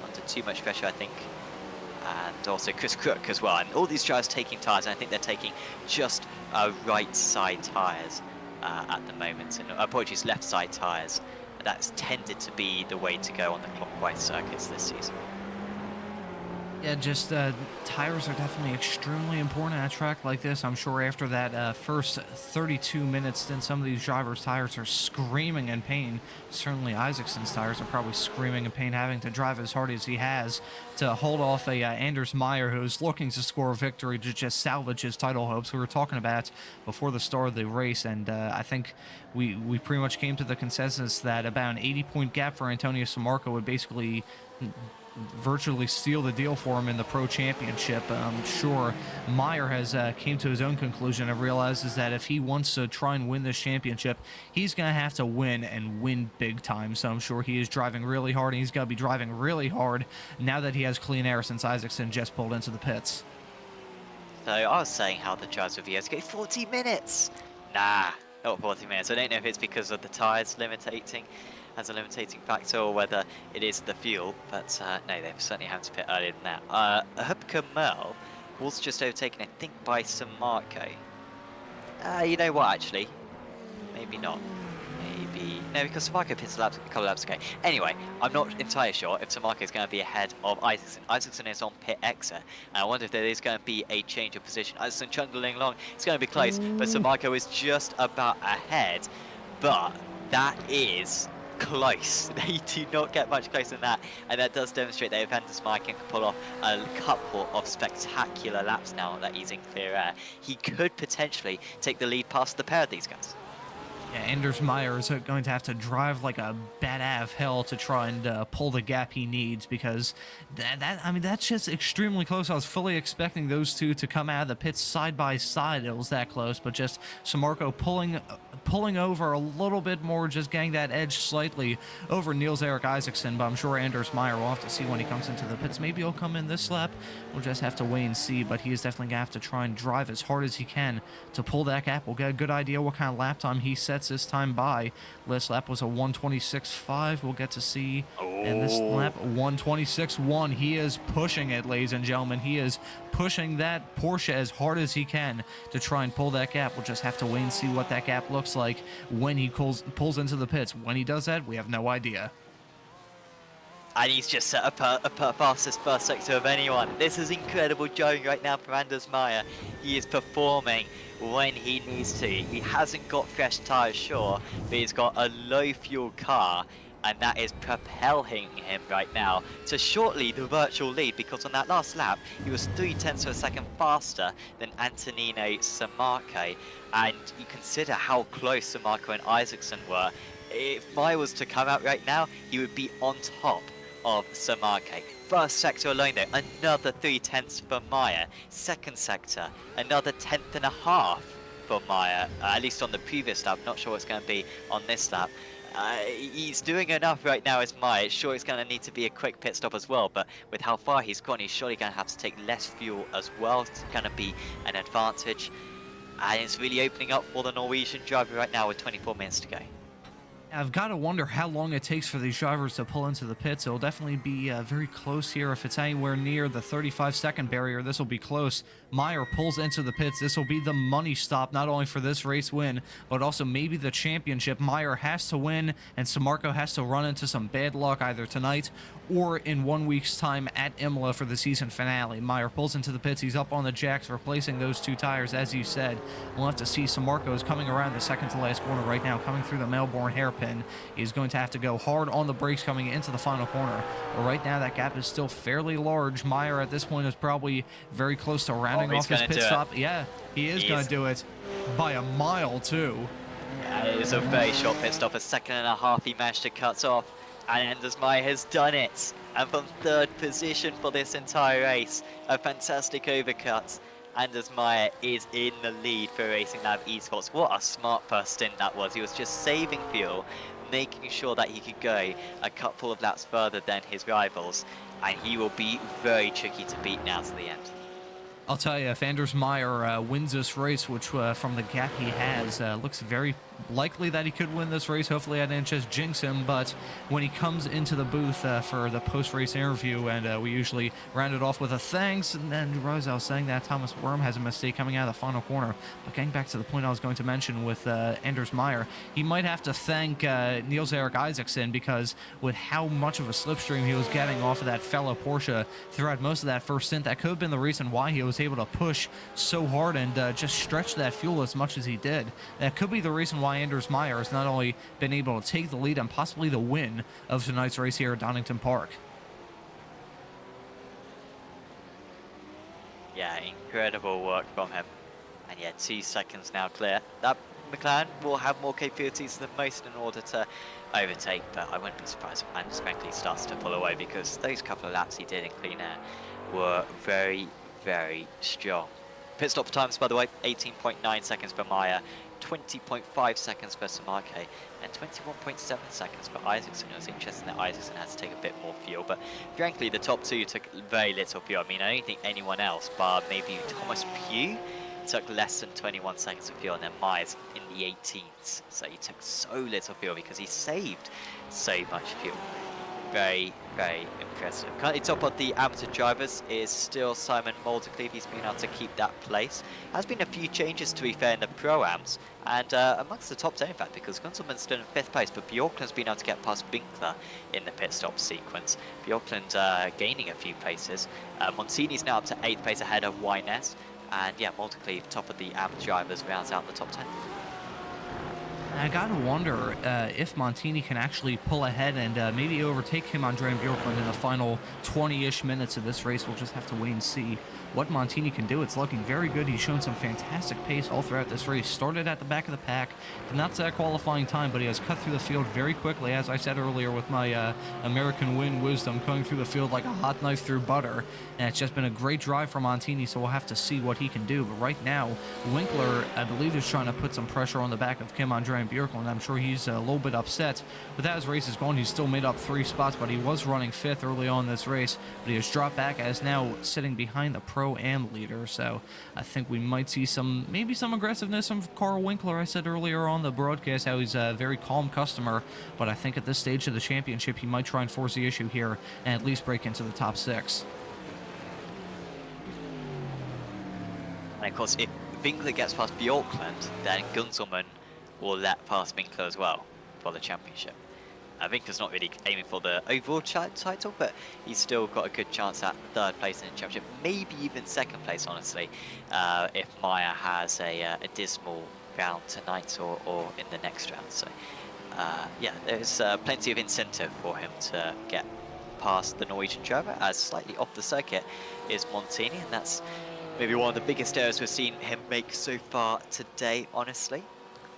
Under too much pressure, I think. And also Chris Crook as well. And all these drivers taking tyres, and I think they're taking just right side tyres. At the moment, and apologies, left side tyres. That's tended to be the way to go on the clockwise circuits this season. Yeah, just tires are definitely extremely important at a track like this. I'm sure after that first 32 minutes, then some of these drivers' tires are screaming in pain. Certainly Isaacson's tires are probably screaming in pain, having to drive as hard as he has to hold off a Anders Meyer who's looking to score a victory to just salvage his title hopes. We were talking about before the start of the race, and I think we pretty much came to the consensus that about an 80-point gap for Antonio Sammarco would basically virtually seal the deal for him in the Pro Championship. I'm sure Meyer has came to his own conclusion and realizes that if he wants to try and win this championship, he's going to have to win and win big time. So I'm sure he is driving really hard, and he's going to be driving really hard now that he has clean air since Isaacson just pulled into the pits. So I was saying how the drives would be able to go 40 minutes. Nah, not 40 minutes. I don't know if it's because of the tyres limiting as a limiting factor, or whether it is the fuel, but no, they've certainly had to pit earlier than that. Hubka Merl was just overtaken, I think, by Sammarco. You know what, actually? Maybe not. Maybe... No, because Sammarco pitted a couple of laps ago. Anyway, I'm not entirely sure if Sammarco is going to be ahead of Isaacson. Isaacson is on pit exit, and I wonder if there is going to be a change of position. Isaacson trundling along, it's going to be close, but Sammarco is just about ahead, but that is close. They do not get much closer than that, and that does demonstrate that if Anders Meyer can pull off a couple of spectacular laps now that he's in clear air, he could potentially take the lead past the pair of these guys. Yeah, Anders Meyer is going to have to drive like a bat out of hell to try and pull the gap he needs, because I mean, that's just extremely close. I was fully expecting those two to come out of the pits side by side. It was that close, but just Sammarco pulling over a little bit more, just getting that edge slightly over Niels-Erik Isaacson. But I'm sure Anders Meyer will have to see when he comes into the pits. Maybe he'll come in this lap. We'll just have to wait and see, but he is definitely going to have to try and drive as hard as he can to pull that gap. We'll get a good idea what kind of lap time he sets this time by. Last lap was a 1:26.5. We'll get to see. And this lap, 1:26.1. He is pushing it, ladies and gentlemen. He is pushing that Porsche as hard as he can to try and pull that gap. We'll just have to wait and see what that gap looks like when he pulls into the pits. When he does that, we have no idea. And he's just set up a fastest first sector of anyone. This is incredible driving right now from Anders Meyer. He is performing when he needs to. He hasn't got fresh tyres, sure, but he's got a low fuel car, and that is propelling him right now to shortly the virtual lead, because on that last lap he was 0.3 of a second faster than Antonino Sammarco, and you consider how close Sammarco and Isaacson were. If Meyer was to come out right now, he would be on top of Sammarco. First sector alone though, another 0.3 for Meyer. Second sector, another 1/10.5 for Meyer, at least on the previous lap. Not sure what's going to be on this lap. He's doing enough right now as Meyer. Sure, it's going to need to be a quick pit stop as well, but with how far he's gone, he's surely going to have to take less fuel as well. It's going to be an advantage, and it's really opening up for the Norwegian driver right now with 24 minutes to go. I've got to wonder how long it takes for these drivers to pull into the pits. It'll definitely be very close here. If it's anywhere near the 35-second barrier, this will be close. Meyer pulls into the pits. This will be the money stop, not only for this race win, but also maybe the championship. Meyer has to win, and Sammarco has to run into some bad luck either tonight or in 1 week's time at Imola for the season finale. Meyer pulls into the pits. He's up on the jacks, replacing those two tires, as you said. We'll have to see. Sammarco is coming around the second to last corner right now, coming through the Melbourne hairpin. happen, he's going to have to go hard on the brakes coming into the final corner. But right now, that gap is still fairly large. Meyer at this point is probably very close to rounding off his pit stop. Yeah, he is going to do it by a mile, too. Yeah, it was a very short pit stop, a second and a half he managed to cut off, and Anders Meyer has done it. And from third position for this entire race, a fantastic overcut. Anders Meyer is in the lead for Racing Lab Esports. What a smart first stint that was. He was just saving fuel, making sure that he could go a couple of laps further than his rivals, and he will be very tricky to beat now to the end. I'll tell you, if Anders Meyer wins this race, which from the gap he has, looks very likely that he could win this race. Hopefully I didn't just jinx him, but when he comes into the booth for the post-race interview, and we usually round it off with a thanks, and then you realize I was saying that Thomas Worm has a mistake coming out of the final corner. But getting back to the point I was going to mention with Anders Meyer, he might have to thank Niels-Erik Isaacson, because with how much of a slipstream he was getting off of that fellow Porsche throughout most of that first stint, that could have been the reason why he was able to push so hard and just stretch that fuel as much as he did. That could be the reason why Anders Meyer has not only been able to take the lead and possibly the win of tonight's race here at Donington Park. Yeah, incredible work from him. And yeah, 2 seconds now clear. That McLaren will have more capabilities than most in order to overtake, but I wouldn't be surprised if Anders frankly starts to pull away, because those couple of laps he did in clean air were very, very strong. Pit stop times, by the way, 18.9 seconds for Meyer, 20.5 seconds for Samarke, and 21.7 seconds for Isaacson. It was interesting that Isaacson had to take a bit more fuel, but frankly the top two took very little fuel. I mean, I don't think anyone else, bar maybe Thomas Pugh, took less than 21 seconds of fuel, and then Meyer's in the 18s. So he took so little fuel because he saved so much fuel. Very, very impressive. Currently top of the amateur drivers is still Simon Moldecleve. He's been able to keep that place. Has been a few changes, to be fair, in the Pro-Ams, and amongst the top 10 in fact, because Gunzelman's still in 5th place, but Bjorklund's been able to get past Winkler in the pit stop sequence. Bjorklund gaining a few places. Montini's now up to 8th place ahead of Wyness, and yeah, Moldecleve, top of the amateur drivers, rounds out the top 10. I gotta wonder if Montini can actually pull ahead and maybe overtake him on Andreas Bjorklund in the final 20-ish minutes of this race. We'll just have to wait and see what Montini can do. It's looking very good. He's shown some fantastic pace all throughout this race. Started at the back of the pack, did not set a qualifying time, but he has cut through the field very quickly, as I said earlier with my American win wisdom, going through the field like a hot knife through butter. And it's just been a great drive for Montini, so we'll have to see what he can do. But right now, Winkler, I believe, is trying to put some pressure on the back of Kim André Bjorklund. I'm sure he's a little bit upset. But as his race is going, he's still made up 3 spots, but he was running 5th early on in this race. But he has dropped back as now sitting behind the Pro-Am leader. So I think we might see maybe some aggressiveness from Carl Winkler. I said earlier on the broadcast how he's a very calm customer, but I think at this stage of the championship, he might try and force the issue here and at least break into the top 6. And of course, if Winkler gets past Bjorklund, then Gunzelman will let past Winkler as well for the championship. Winkler's not really aiming for the overall title, but he's still got a good chance at 3rd place in the championship, maybe even 2nd place, honestly, if Meyer has a dismal round tonight or in the next round. So, yeah, there's plenty of incentive for him to get past the Norwegian driver, as slightly off the circuit is Montini, and that's maybe one of the biggest errors we've seen him make so far today, honestly.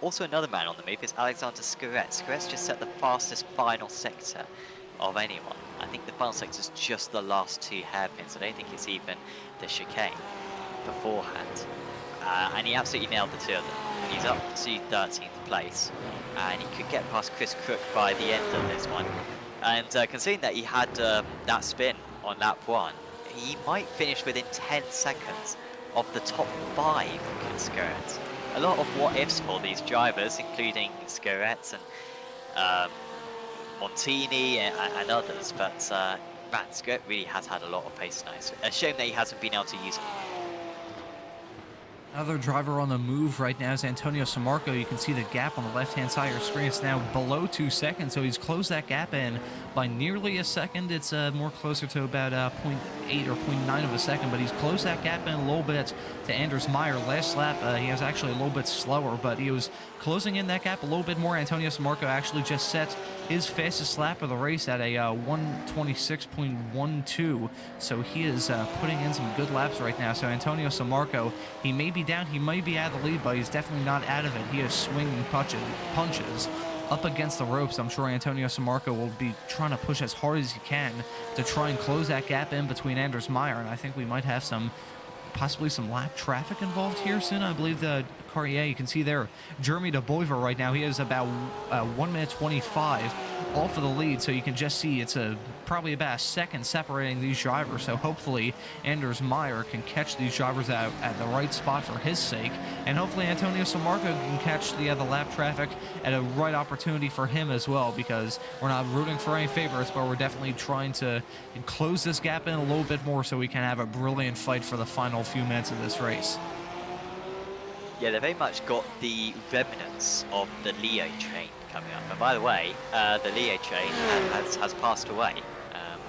Also, another man on the move is Alexander Skuret. Skuret's just set the fastest final sector of anyone. I think the final sector is just the last 2 hairpins. I don't think it's even the chicane beforehand. And he absolutely nailed the 2 of them. He's up to 13th place, and he could get past Chris Crook by the end of this one. And considering that he had that spin on lap 1, he might finish within 10 seconds of the top 5 in Skuret. A lot of what-ifs for these drivers, including Skuret and Montini and others, but man, Skuret really has had a lot of pace tonight. A shame that he hasn't been able to use it. Another driver on the move right now is Antonio Sammarco. You can see the gap on the left-hand side of your screen. It's now below 2 seconds, so he's closed that gap in by nearly a second. It's more closer to about 0.8 or 0.9 of a second, but he's closed that gap in a little bit to Anders Meyer. Last lap, he was actually a little bit slower, but he was closing in that gap a little bit more. Antonio Sammarco actually just set his fastest lap of the race at a 1:26.12, so he is putting in some good laps right now. So Antonio Sammarco, he may be down, he might be out of the lead, but he's definitely not out of it. He is swinging punches up against the ropes. I'm sure Antonio Sammarco will be trying to push as hard as he can to try and close that gap in between Anders Meyer, and I think we might have possibly some lap traffic involved here soon. I believe the car, yeah, you can see there, Jeremy de Boyver right now, he is about 1:25 off of the lead, so you can just see it's probably about a second separating these drivers. So hopefully Anders Meyer can catch these drivers out at the right spot for his sake, and hopefully Antonio Sammarco can catch the lap traffic at a right opportunity for him as well, because we're not rooting for any favorites, but we're definitely trying to close this gap in a little bit more so we can have a brilliant fight for the final few minutes of this race. Yeah, they very much got the remnants of the Leo train coming up. And by the way, the Leo train has passed away.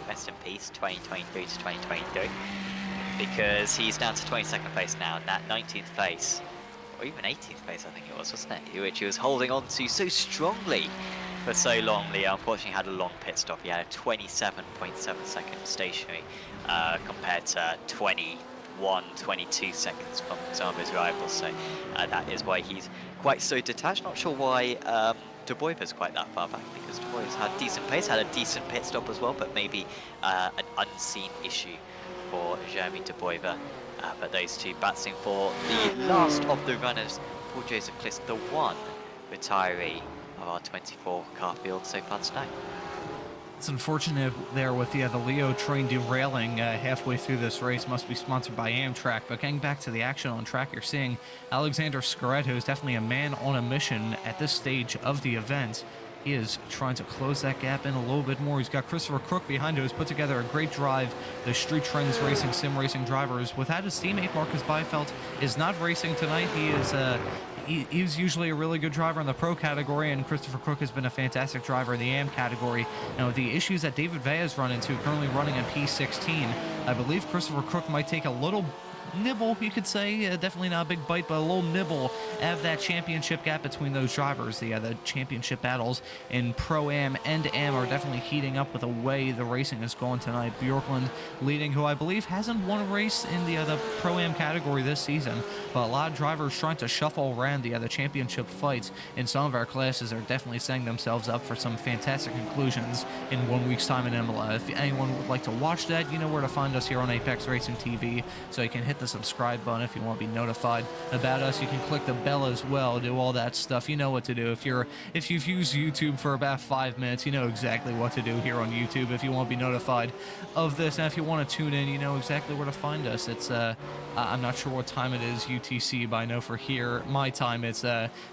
Rest in peace, 2023 to 2023. Because he's down to 22nd place now, and that 19th place, or even 18th place I think it was, wasn't it? Which he was holding on to so strongly for so long. Leo unfortunately had a long pit stop. He had a 27.7 second stationary compared to 22 seconds from some of his rivals, so that is why he's quite so detached. Not sure why de Boyver's quite that far back, because de Boyver's had decent pace, had a decent pit stop as well, but maybe an unseen issue for Jeremy de Boyver. But those two battling for the last of the runners. Paul Joseph Cliss, the one retiree of our 24 car field so far tonight. It's unfortunate there with the Leo train derailing halfway through this race. Must be sponsored by Amtrak. But getting back to the action on track, you're seeing Alexander Scaret, who is definitely a man on a mission at this stage of the event. He is trying to close that gap in a little bit more. He's got Christopher Crook behind him, who's put together a great drive. The Street Trends Racing Sim Racing drivers, without his teammate Marcus Byfeld, is not racing tonight. He is he's usually a really good driver in the pro category, and Christopher Crook has been a fantastic driver in the AM category. Now, with the issues that David Vea's run into, currently running in P16, I believe Christopher Crook might take a little nibble, you could say, definitely not a big bite, but a little nibble of that championship gap between those drivers. The championship battles in Pro-Am and Am are definitely heating up with the way the racing is going tonight. Bjorklund leading, who I believe hasn't won a race in the Pro-Am category this season, but a lot of drivers trying to shuffle around the championship fights in some of our classes are definitely setting themselves up for some fantastic conclusions in 1 week's time in Imola. If anyone would like to watch that, you know where to find us here on Apex Racing TV, so you can hit the subscribe button if you want to be notified about us. You can click the bell as well, do all that stuff. You know what to do. If you've used YouTube for about 5 minutes, you know exactly what to do here on YouTube if you want to be notified of this. And if you want to tune in, you know exactly where to find us. It's I'm not sure what time it is UTC, but I know for here, my time, it's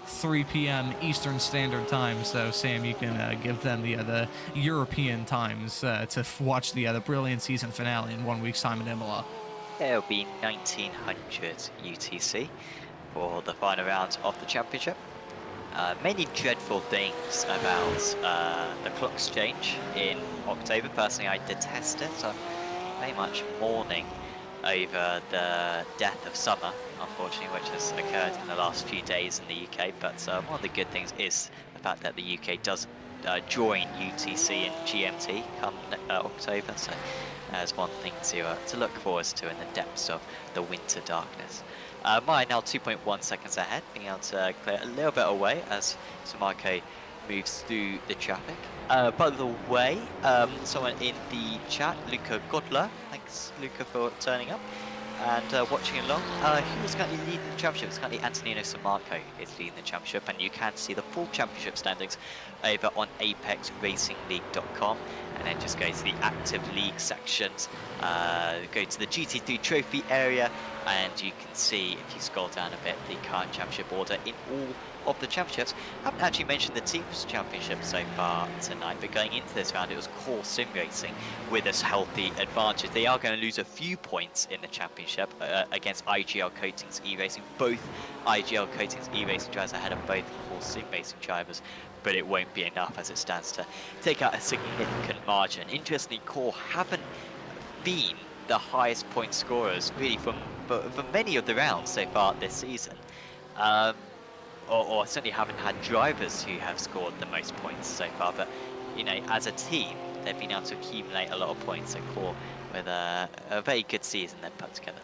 3 p.m. Eastern Standard Time. So Sam, you can give them the European times to watch the brilliant season finale in 1 week's time in Imola. It'll be 1900 UTC for the final round of the championship. Many dreadful things about the clocks change in October. Personally, I detest it. I'm very much mourning over the death of summer, unfortunately, which has occurred in the last few days in the UK. But one of the good things is the fact that the UK does join UTC and GMT come October. So there's one thing to look forward to in the depths of the winter darkness. Mine now 2.1 seconds ahead, being able to clear a little bit away as Sammarco moves through the traffic. By the way, someone in the chat, Luca Godler, thanks Luca for turning up and watching along. Who is currently leading the championship? It's currently Antonino Sammarco is leading the championship, and you can see the full championship standings over on apexracingleague.com, and then just go to the active league sections, go to the GT3 trophy area, and you can see, if you scroll down a bit, the current championship order in all of the championships. I haven't actually mentioned the teams championship so far tonight, but going into this round it was Core Sim Racing with a healthy advantage. They are going to lose a few points in the championship against IGL Coatings e-Racing. Both IGL Coatings e-Racing drivers ahead of both Core Sim Racing drivers, but it won't be enough as it stands to take out a significant margin. Interestingly, Core haven't been the highest point scorers really for many of the rounds so far this season, or certainly haven't had drivers who have scored the most points so far, but you know, as a team they've been able to accumulate a lot of points, so Core with a very good season they've put together.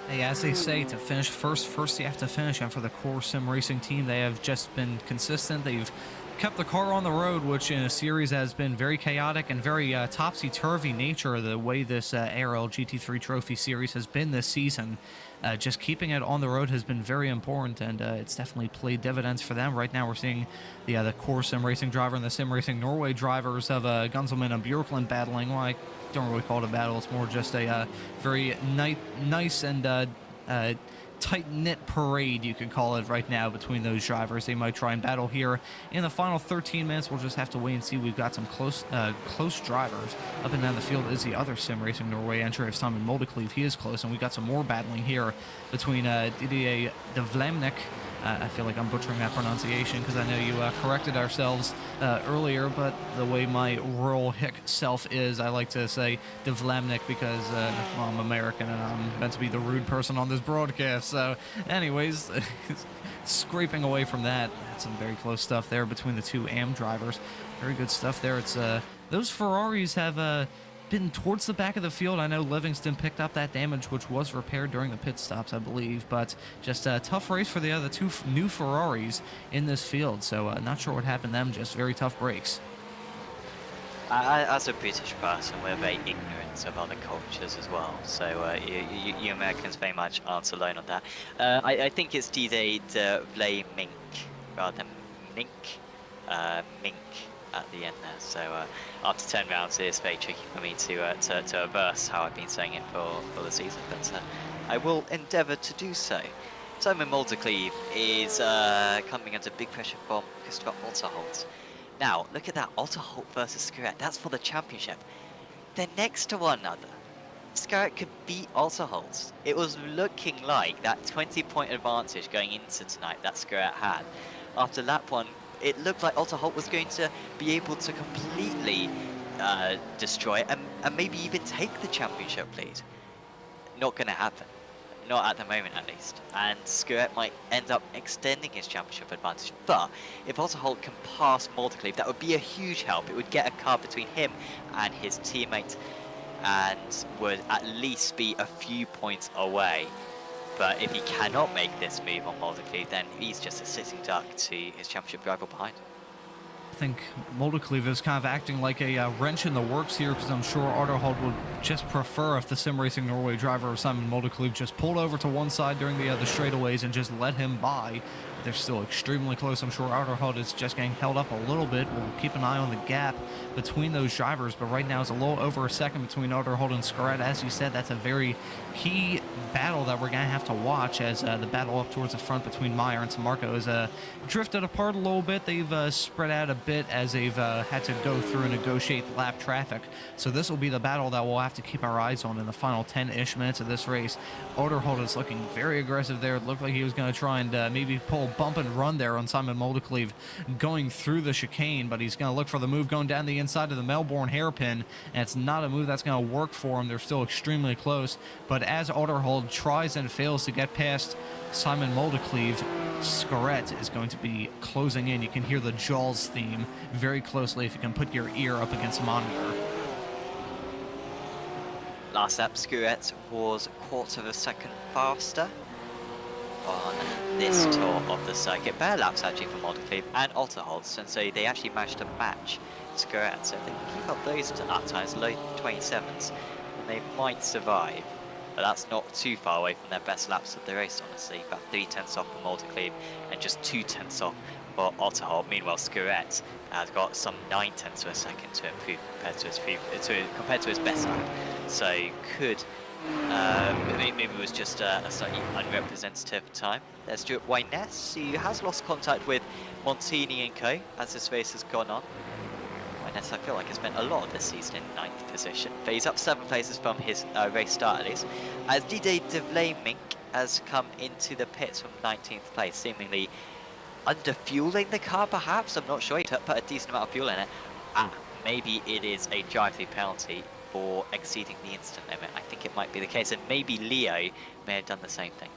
Hey, as they say, to finish first you have to finish, and for the Core Sim Racing team, they have just been consistent. They've kept the car on the road, which in a series has been very chaotic and very topsy-turvy nature of the way this ARL GT3 Trophy Series has been this season. Just keeping it on the road has been very important, and it's definitely played dividends for them. Right now we're seeing the Core Sim Racing driver and the Sim Racing Norway drivers of Gunselman and Bjorklund battling. Well, I don't really call it a battle, it's more just a very nice and tight-knit parade, you could call it, right now between those drivers. They might try and battle here in the final 13 minutes. We'll just have to wait and see. We've got some close drivers. Up and down the field is the other Sim Racing Norway entry of Simon Moldeklev. He is close, and we got some more battling here between Didier de Vlamnik. I feel like I'm butchering that pronunciation because I know you corrected ourselves earlier, but the way my rural hick self is, I like to say de Vlamnik because well, I'm American and I'm meant to be the rude person on this broadcast. So anyways, scraping away from that, that's some very close stuff there between the two AM drivers. Very good stuff there. It's those Ferraris have been towards the back of the field. I know Livingston picked up that damage, which was repaired during the pit stops, I believe, but just a tough race for the other two new Ferraris in this field, so not sure what happened to them, just very tough breaks. As a British person, we're very ignorant of other cultures as well, so you Americans very much aren't alone on that. I think it's Didier de Vlamink rather than Mink. Mink at the end there, so after 10 rounds it's very tricky for me to reverse how I've been saying it for the season, but I will endeavour to do so. Simon Moldeklev is coming under big pressure from Christopher Otterholt. Now look at that, Otterholt versus Skurret, that's for the championship. They're next to one another. Skurret could beat Otterholt. It was looking like that 20-point advantage going into tonight that Skurret had. After lap one, it looked like Otterholt was going to be able to completely destroy it and maybe even take the championship lead. Not going to happen. Not at the moment, at least. And Skurret might end up extending his championship advantage. But if Otterholt can pass Moldeklev, that would be a huge help. It would get a car between him and his teammate and would at least be a few points away. But if he cannot make this move on Moldeklev, then he's just a sitting duck to his championship rival behind. I think Moldeklev is kind of acting like a wrench in the works here, because I'm sure Otterholt would just prefer if the Sim Racing Norway driver Simon Moldeklev just pulled over to one side during the straightaways and just let him by. They're still extremely close. I'm sure Otterholt is just getting held up a little bit. We'll keep an eye on the gap between those drivers, but right now it's a little over a second between Otterholt and Skurret. As you said, that's a very key battle that we're going to have to watch, as the battle up towards the front between Meyer and Samarco has drifted apart a little bit. They've spread out a bit as they've had to go through and negotiate lap traffic. So this will be the battle that we'll have to keep our eyes on in the final 10-ish minutes of this race. Otterholt is looking very aggressive there. It looked like he was going to try and maybe pull bump and run there on Simon Moldeklev going through the chicane, but he's going to look for the move going down the inside of the Melbourne hairpin, and it's not a move that's going to work for him. They're still extremely close, but as Otterholt tries and fails to get past Simon Moldeklev, Skurret is going to be closing in. You can hear the Jaws theme very closely if you can put your ear up against the monitor. Last lap, Skurret was a quarter of a second faster on this tour of the circuit. Better laps actually for Moldeklev and Otterholt, and so they actually managed to match Skurret. So if they can keep up those lap times, low 27s, then they might survive. But that's not too far away from their best laps of the race, honestly. About 3/10 off for Moldeklev and just 2/10 off for Otterholt. Meanwhile, Skurret has got some 9/10 of a second to improve compared to his best lap. So could think maybe it was just a slightly unrepresentative time. There's Stuart Wyness, who has lost contact with Montini and co as this race has gone on. Wyness, I feel like, has spent a lot of this season in 9th position, but he's up 7 places from his race start at least. As Didier de Vlaming has come into the pits from 19th place, seemingly under-fueling the car perhaps, I'm not sure. He put a decent amount of fuel in it. Maybe it is a drive-through penalty for exceeding the instant limit. I think it might be the case, and maybe Leo may have done the same thing.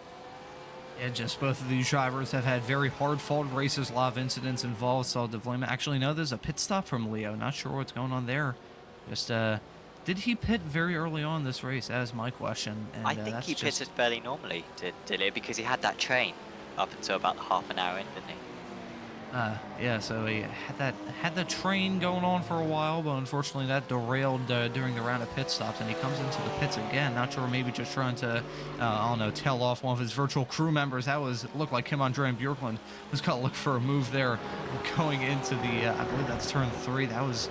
Yeah, just both of these drivers have had very hard-fought races, a lot of incidents involved. So DeVlema, actually, no, there's a pit stop from Leo. Not sure what's going on there. Just, did he pit very early on this race? That is my question. And, I think he pitted fairly normally, did Leo, because he had that train up until about half an hour in, didn't he? Yeah, so he had the train going on for a while, but unfortunately that derailed during the round of pit stops, and he comes into the pits again. Not sure, maybe just trying to, I don't know, tell off one of his virtual crew members. That looked like Kim Andre and Bjorklund was gonna look for a move there, going into the, I believe that's turn 3. That was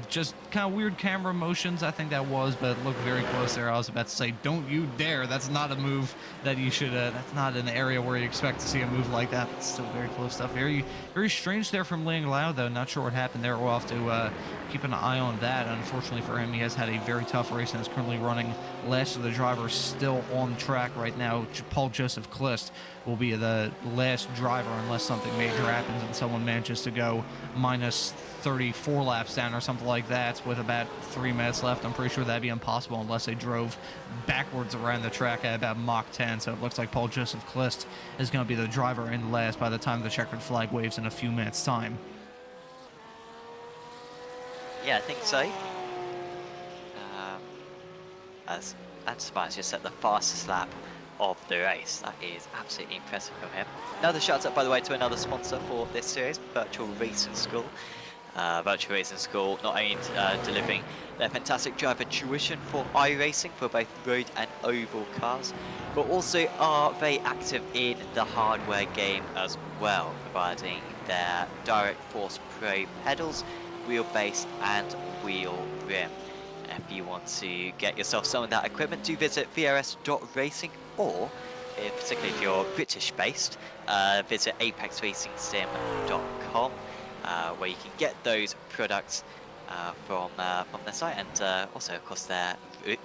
just kind of weird camera motions, I think that was, but it looked very close there. I was about to say, don't you dare. That's not a move that you should, that's not an area where you expect to see a move like that, but still very close stuff. Very, very strange there from Ling Lao, though. Not sure what happened there. We'll have to keep an eye on that. Unfortunately for him, he has had a very tough race and is currently running last of the drivers still on track right now. Paul Joseph Klist will be the last driver unless something major happens and someone manages to go minus 34 laps down or something like that with about 3 minutes left. I'm pretty sure that'd be impossible unless they drove backwards around the track at about Mach 10. So it looks like Paul Joseph Klist is going to be the driver in last by the time the checkered flag waves in a few minutes' time. Yeah, I think so. As Antoine just set the fastest lap of the race. That is absolutely impressive from him. Another shout out, by the way, to another sponsor for this series, Virtual Racing School. Virtual Racing School not only delivering their fantastic driver tuition for iRacing for both road and oval cars, but also are very active in the hardware game as well, providing their Direct Force Pro pedals, wheelbase and wheel rim. If you want to get yourself some of that equipment, do visit vrs.racing, or particularly if you're British based, visit apexracingsim.com, where you can get those products from their site, and also of course their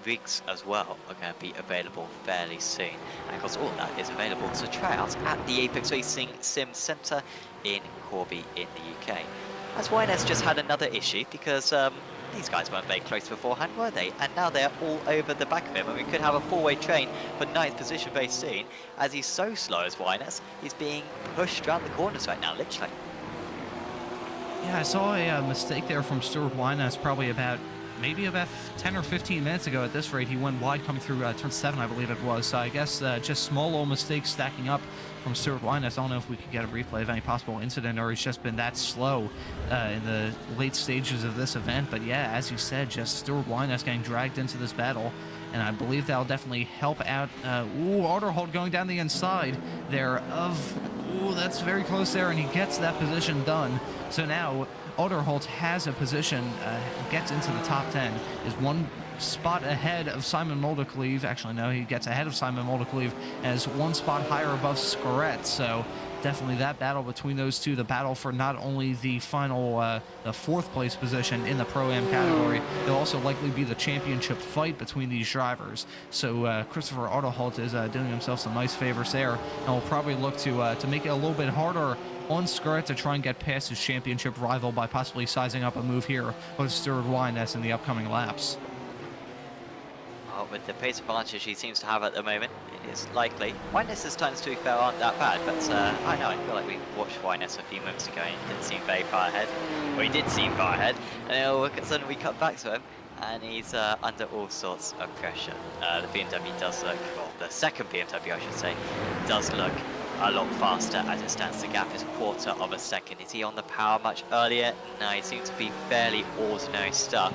rigs as well are going to be available fairly soon. And of course all of that is available to try out at the Apex Racing Sim Centre in Corby in the UK. As Wyness just had another issue, because these guys weren't very close beforehand, were they? And now they're all over the back of him, and we could have a 4-way train for 9th position very soon, as he's so slow as Wyness. He's being pushed around the corners right now, literally. Yeah, I saw a mistake there from Stuart Wyness probably maybe about 10 or 15 minutes ago. At this rate, he went wide coming through turn 7, I believe it was. So I guess just small little mistakes stacking up from Stuart Wyness. I don't know if we could get a replay of any possible incident, or he's just been that slow in the late stages of this event. But yeah, as you said, just Stuart Wyness getting dragged into this battle, and I believe that'll definitely help out. Otterholt going down the inside there of... Ooh, that's very close there, and he gets that position done. So now Otterholt has a position, gets into the top 10, is one spot ahead of Simon Moldecleve. Actually, no, he gets ahead of Simon Moldecleve and is one spot higher above Scorette. So definitely that battle between those two, the battle for not only the final, the 4th place position in the Pro-Am category, it'll also likely be the championship fight between these drivers. So Christopher Otterholt is doing himself some nice favors there, and will probably look to make it a little bit harder on Scorette to try and get past his championship rival by possibly sizing up a move here with Stuart Wyness in the upcoming laps. With the pace advantage he seems to have at the moment, it is likely. Wyness's times, to be fair, aren't that bad, but I know, I feel like we watched Wyness a few moments ago and he didn't seem very far ahead. Well, he did seem far ahead, and then all of a sudden we cut back to him, and he's under all sorts of pressure. The BMW does look, well, the second BMW I should say, does look a lot faster as it stands. The gap is a quarter of a second. Is he on the power much earlier? No, he seems to be fairly ordinary stuff.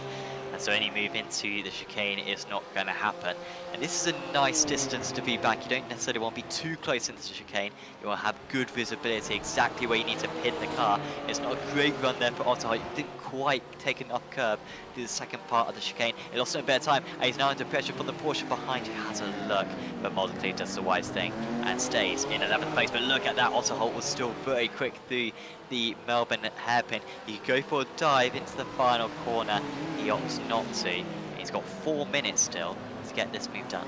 and so any move into the chicane is not going to happen. And this is a nice distance to be back. You don't necessarily want to be too close into the chicane. You want to have good visibility, exactly where you need to pin the car. It's not a great run there for Otto. He didn't quite take enough curb through the second part of the chicane. It lost a bit of time, and he's now under pressure from the Porsche behind, who has a look. But Modically does the wise thing and stays in 11th place. But look at that, Otto Holt was still very quick through the Melbourne hairpin. He could go for a dive into the final corner. He opts not to. He's got 4 minutes still to get this move done.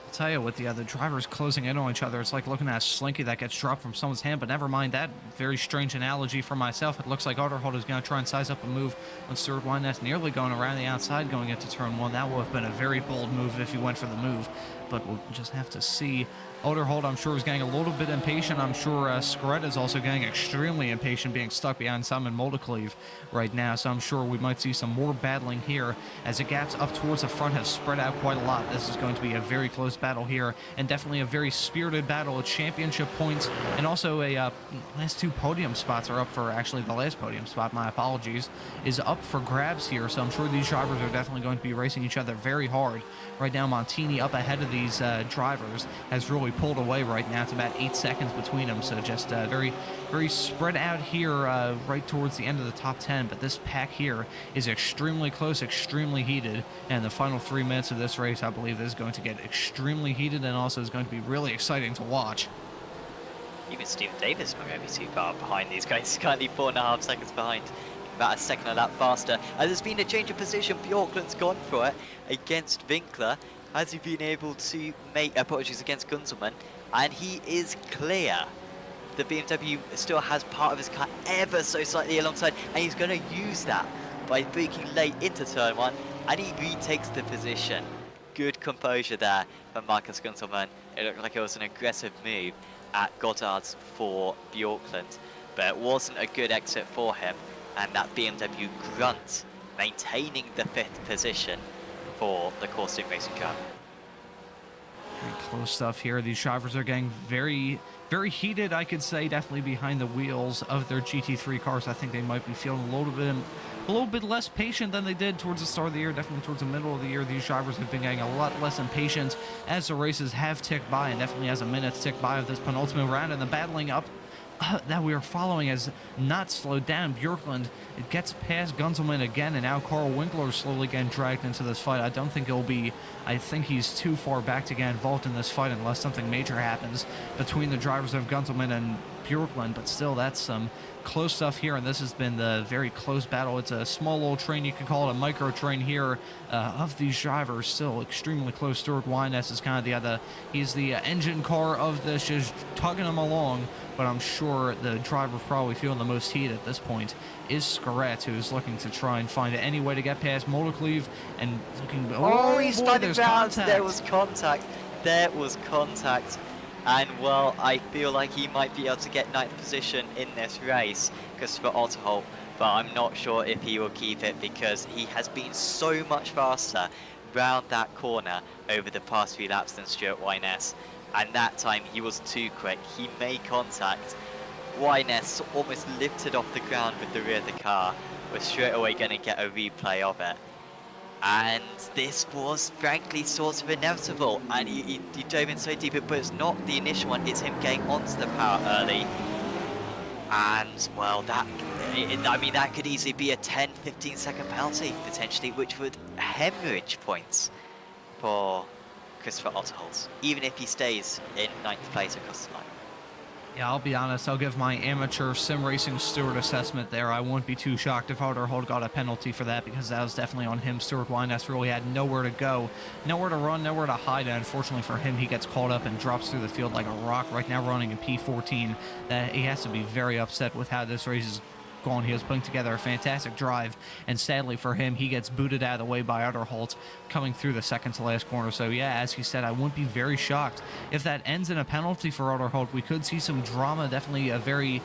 I'll tell you, with the other drivers closing in on each other, it's like looking at a slinky that gets dropped from someone's hand, but never mind that very strange analogy for myself. It looks like Otterhold is going to try and size up a move on Stuart Wyness, nearly going around the outside going into turn 1. That would have been a very bold move if he went for the move, but we'll just have to see. Otterhold, I'm sure, is getting a little bit impatient. I'm sure Skrett is also getting extremely impatient, being stuck behind Simon Moldecleve right now. So I'm sure we might see some more battling here as the gaps up towards the front have spread out quite a lot. This is going to be a very close battle here, and definitely a very spirited battle at championship points. And also a last 2 podium spots are up for, actually the last podium spot, my apologies, is up for grabs here. So I'm sure these drivers are definitely going to be racing each other very hard. Right now, Montini up ahead of these drivers has really pulled away right now. It's about 8 seconds between them, so just very spread out here right towards the end of the top 10. But this pack here is extremely close, extremely heated, and the final 3 minutes of this race, I believe, is going to get extremely heated and also is going to be really exciting to watch. Even Steven Davis not going to be too far behind these guys. He's currently 4.5 seconds behind, about a second a lap faster. As there's been a change of position, Bjorklund's gone for it against Winkler. Has he been able to make apologies against Gunzelman? And he is clear. The BMW still has part of his car ever so slightly alongside, and he's going to use that by braking late into turn 1, and he retakes the position. Good composure there for Marcus Gunzelman. It looked like it was an aggressive move at Goddard's for Bjorklund, but it wasn't a good exit for him, and that BMW grunt maintaining the 5th position for the Core Sim Racing car. Very close stuff here. These drivers are getting very heated, I could say, definitely behind the wheels of their GT3 cars. I think they might be feeling a little bit less patient than they did towards the start of the year, definitely towards the middle of the year. These drivers have been getting a lot less impatient as the races have ticked by, and definitely as the minutes tick by of this penultimate round, and the battling up that we are following has not slowed down. Bjorklund, it gets past Gunzelman again, and now Carl Winkler is slowly getting dragged into this fight. I don't think it'll be, I think he's too far back to get involved in this fight unless something major happens between the drivers of Gunzelman and Bjorklund, but still, that's some close stuff here, and this has been the very close battle. It's a small little train, you can call it a micro train here, of these drivers, still extremely close. Stuart Wyness is kind of he's the engine car of this, just tugging them along, but I'm sure the driver probably feeling the most heat at this point is Skrett, who's looking to try and find any way to get past Moldecleve, and looking, he's spinning round. There was contact. And, well, I feel like he might be able to get 9th position in this race, Christopher Otterholt, but I'm not sure if he will keep it because he has been so much faster round that corner over the past few laps than Stuart Wyness. And that time he was too quick. He made contact. Wyness almost lifted off the ground with the rear of the car. We're straight away going to get a replay of it. And this was frankly sort of inevitable, and he dove in so deep, but it's not the initial one, it's him getting onto the power early. And, well, that could easily be a 10-15 second penalty, potentially, which would hemorrhage points for Christopher Otterholt, even if he stays in 9th place across the line. Yeah, I'll be honest, I'll give my amateur sim racing steward assessment there. I wouldn't be too shocked if Otterhold got a penalty for that, because that was definitely on him. Stuart Wyness really had nowhere to go, nowhere to run, nowhere to hide, and unfortunately for him, he gets caught up and drops through the field like a rock, right now running in P14. That he has to be very upset with how this race is going. He was putting together a fantastic drive, and sadly for him, he gets booted out of the way by Otterholt coming through the second to last corner. So yeah, as he said, I wouldn't be very shocked if that ends in a penalty for Otterholt. We could see some drama, definitely a very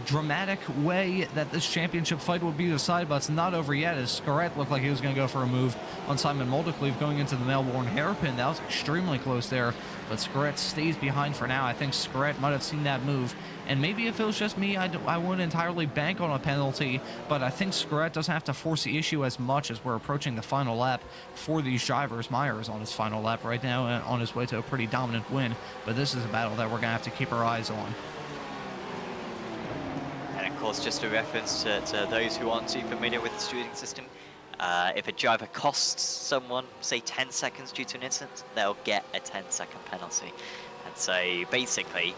dramatic way that this championship fight would be decided, but it's not over yet, as Scarrett looked like he was going to go for a move on Simon Moldecleve going into the Melbourne hairpin. That was extremely close there, but Scarrett stays behind for now. I think Scarrett might have seen that move, and maybe if it was just me, I wouldn't entirely bank on a penalty, but I think Scarrett doesn't have to force the issue as much as we're approaching the final lap for these drivers. Meyer is on his final lap right now and on his way to a pretty dominant win, but this is a battle that we're going to have to keep our eyes on. And of course, just a reference to those who aren't too familiar with the steering system, if a driver costs someone, say 10 seconds due to an incident, they'll get a 10-second penalty. And so basically,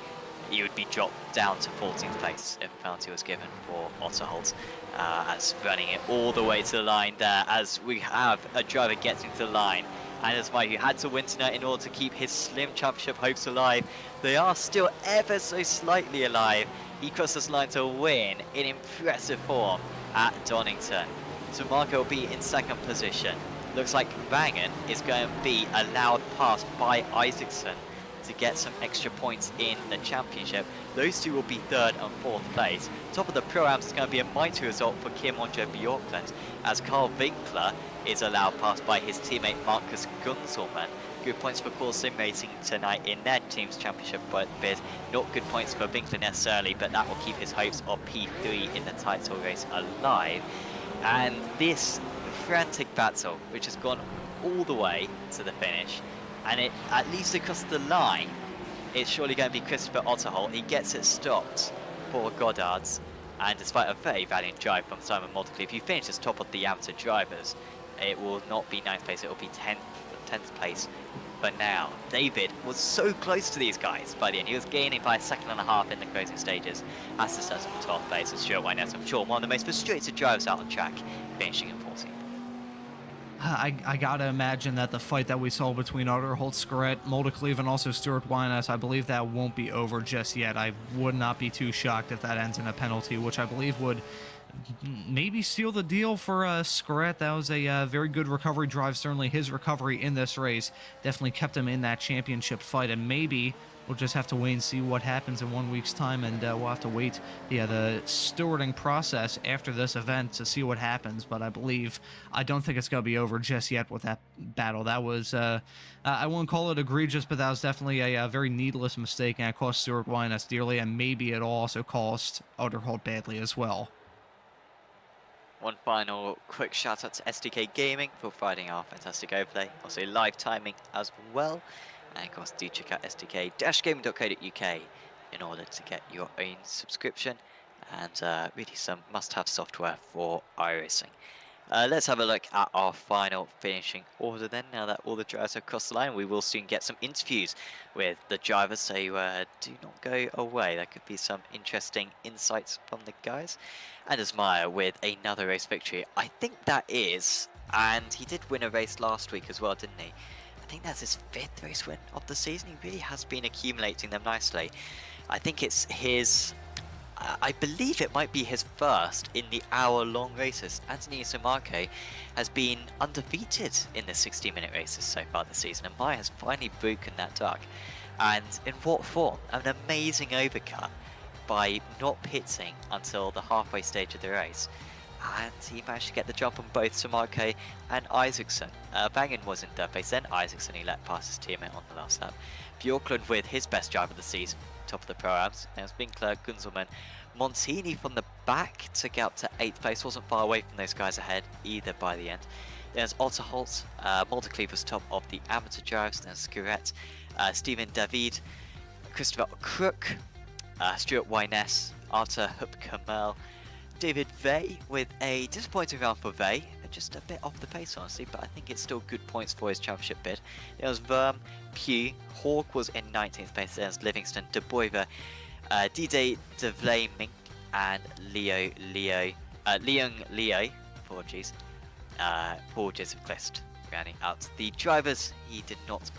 you would be dropped down to 14th place if a penalty was given for Otterholt, as running it all the way to the line there, as we have a driver getting to the line. And as Mike, who had to win tonight in order to keep his slim championship hopes alive, they are still ever so slightly alive. He crossed this line to win in impressive form at Donington. So Marco will be in second position. Looks like Vangen is going to be allowed past by Isaacson to get some extra points in the championship. Those two will be third and fourth place. Top of the Pro-Ams is going to be a mighty result for Kim Andre Bjorklund, as Carl Winkler is allowed past by his teammate Marcus Gunzelman. Good points for Core Sim Racing tonight in their team's championship bid. Not good points for Winkler necessarily, but that will keep his hopes of P3 in the title race alive. And this frantic battle, which has gone all the way to the finish, and it at least across the line, it's surely going to be Christopher Otterholt. He gets it stopped for Goddard's, and despite a very valiant drive from Simon Moldecleve, if he finishes top of the amateur drivers, it will not be 9th place, it will be 10th place for now. David was so close to these guys by the end. He was gaining by a second and a half in the closing stages. As the settle for 12th place, and Stuart Wyness, I'm sure one of the most frustrated drivers out on track, finishing in 14th. I gotta imagine that the fight that we saw between Otterholt, Scarrett, Moldecleve, and also Stuart Wyness, I believe that won't be over just yet. I would not be too shocked if that ends in a penalty, which I believe would maybe seal the deal for Scarrett. That was a very good recovery drive. Certainly his recovery in this race definitely kept him in that championship fight, and maybe we'll just have to wait and see what happens in 1 week's time, and we'll have to wait the stewarding process after this event to see what happens. But I don't think it's going to be over just yet with that battle. That was, I won't call it egregious, but that was definitely a very needless mistake, and it cost Stuart Wyness dearly, and maybe it also cost Otterholt badly as well. One final quick shout out to SDK Gaming for providing our fantastic overlay, also live timing as well. And of course, do check out sdk-gaming.co.uk in order to get your own subscription and really some must-have software for iRacing. Let's have a look at our final finishing order then. Now that all the drivers have crossed the line, we will soon get some interviews with the drivers, so do not go away. There could be some interesting insights from the guys. Anders Meyer with another race victory. I think that is, and he did win a race last week as well, didn't he? I think that's his 5th race win of the season. He really has been accumulating them nicely. I think it's his... I believe it might be his first in the hour-long races. Anthony Samarco has been undefeated in the 60-minute races so far this season, and Meyer has finally broken that duck. And in what form? An amazing overcut by not pitting until the halfway stage of the race. And he managed to get the jump on both Samarco and Isaacson. Vangen was in 3rd place, then Isaacson, he let pass his teammate on the last lap. Bjorklund with his best drive of the season, top of the Pro-Ams. There's Winkler, Gunzelman. Montini from the back to get up to 8th place, wasn't far away from those guys ahead either by the end. There's Otterholt, Moldecleve was top of the amateur drives, there's Scarrett, Stephen David, Christopher Crook, Stuart Wyness, Arthur Hupkamel, David Vey with a disappointing round for Vey, just a bit off the pace honestly, but I think it's still good points for his championship bid. There was Verm, Pugh, Hawk was in 19th place, there's Livingston, De Boiver, Dide De Vlaming, and Leung Leo, apologies, Paul Joseph Clist rounding out the drivers. He did not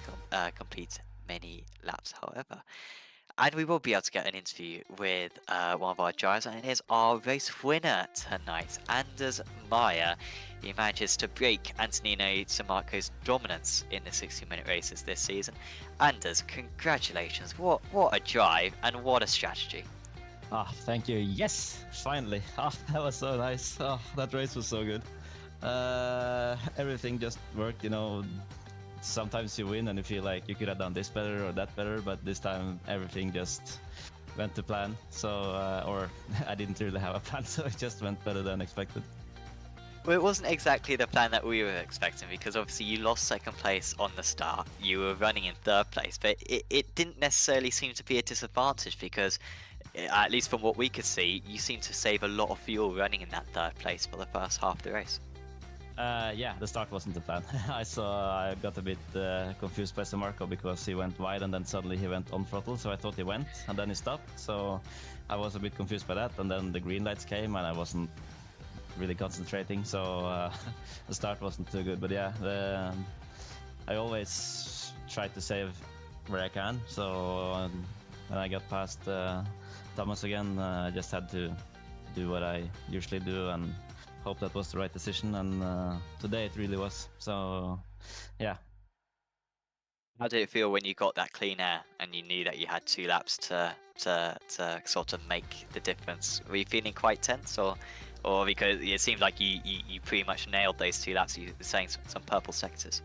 complete many laps however. And we will be able to get an interview with one of our drivers, and it is our race winner tonight, Anders Meyer. He manages to break Antonino Samarco's dominance in the 60-minute races this season. Anders, congratulations. What a drive and what a strategy. Ah, thank you. Yes, finally. Ah, that was so nice. Oh, that race was so good. Everything just worked, you know. Sometimes you win and you feel like you could have done this better or that better, but this time everything just went to plan. So, or I didn't really have a plan, so it just went better than expected. Well, it wasn't exactly the plan that we were expecting, because obviously you lost second place on the start. You were running in third place, but it didn't necessarily seem to be a disadvantage, because at least from what we could see, you seemed to save a lot of fuel running in that third place for the first half of the race. Yeah, the start wasn't the plan. I got a bit confused by Marco because he went wide and then suddenly he went on throttle, so I thought he went and then he stopped. So I was a bit confused by that, and then the green lights came and I wasn't really concentrating, so the start wasn't too good. But yeah, I always try to save where I can. So when I got past Thomas again, I just had to do what I usually do and hope that was the right decision, and today it really was. So yeah. How did it feel when you got that clean air and you knew that you had 2 laps to sort of make the difference? Were you feeling quite tense, or because it seemed like you pretty much nailed those 2 laps? You were saying some purple sectors.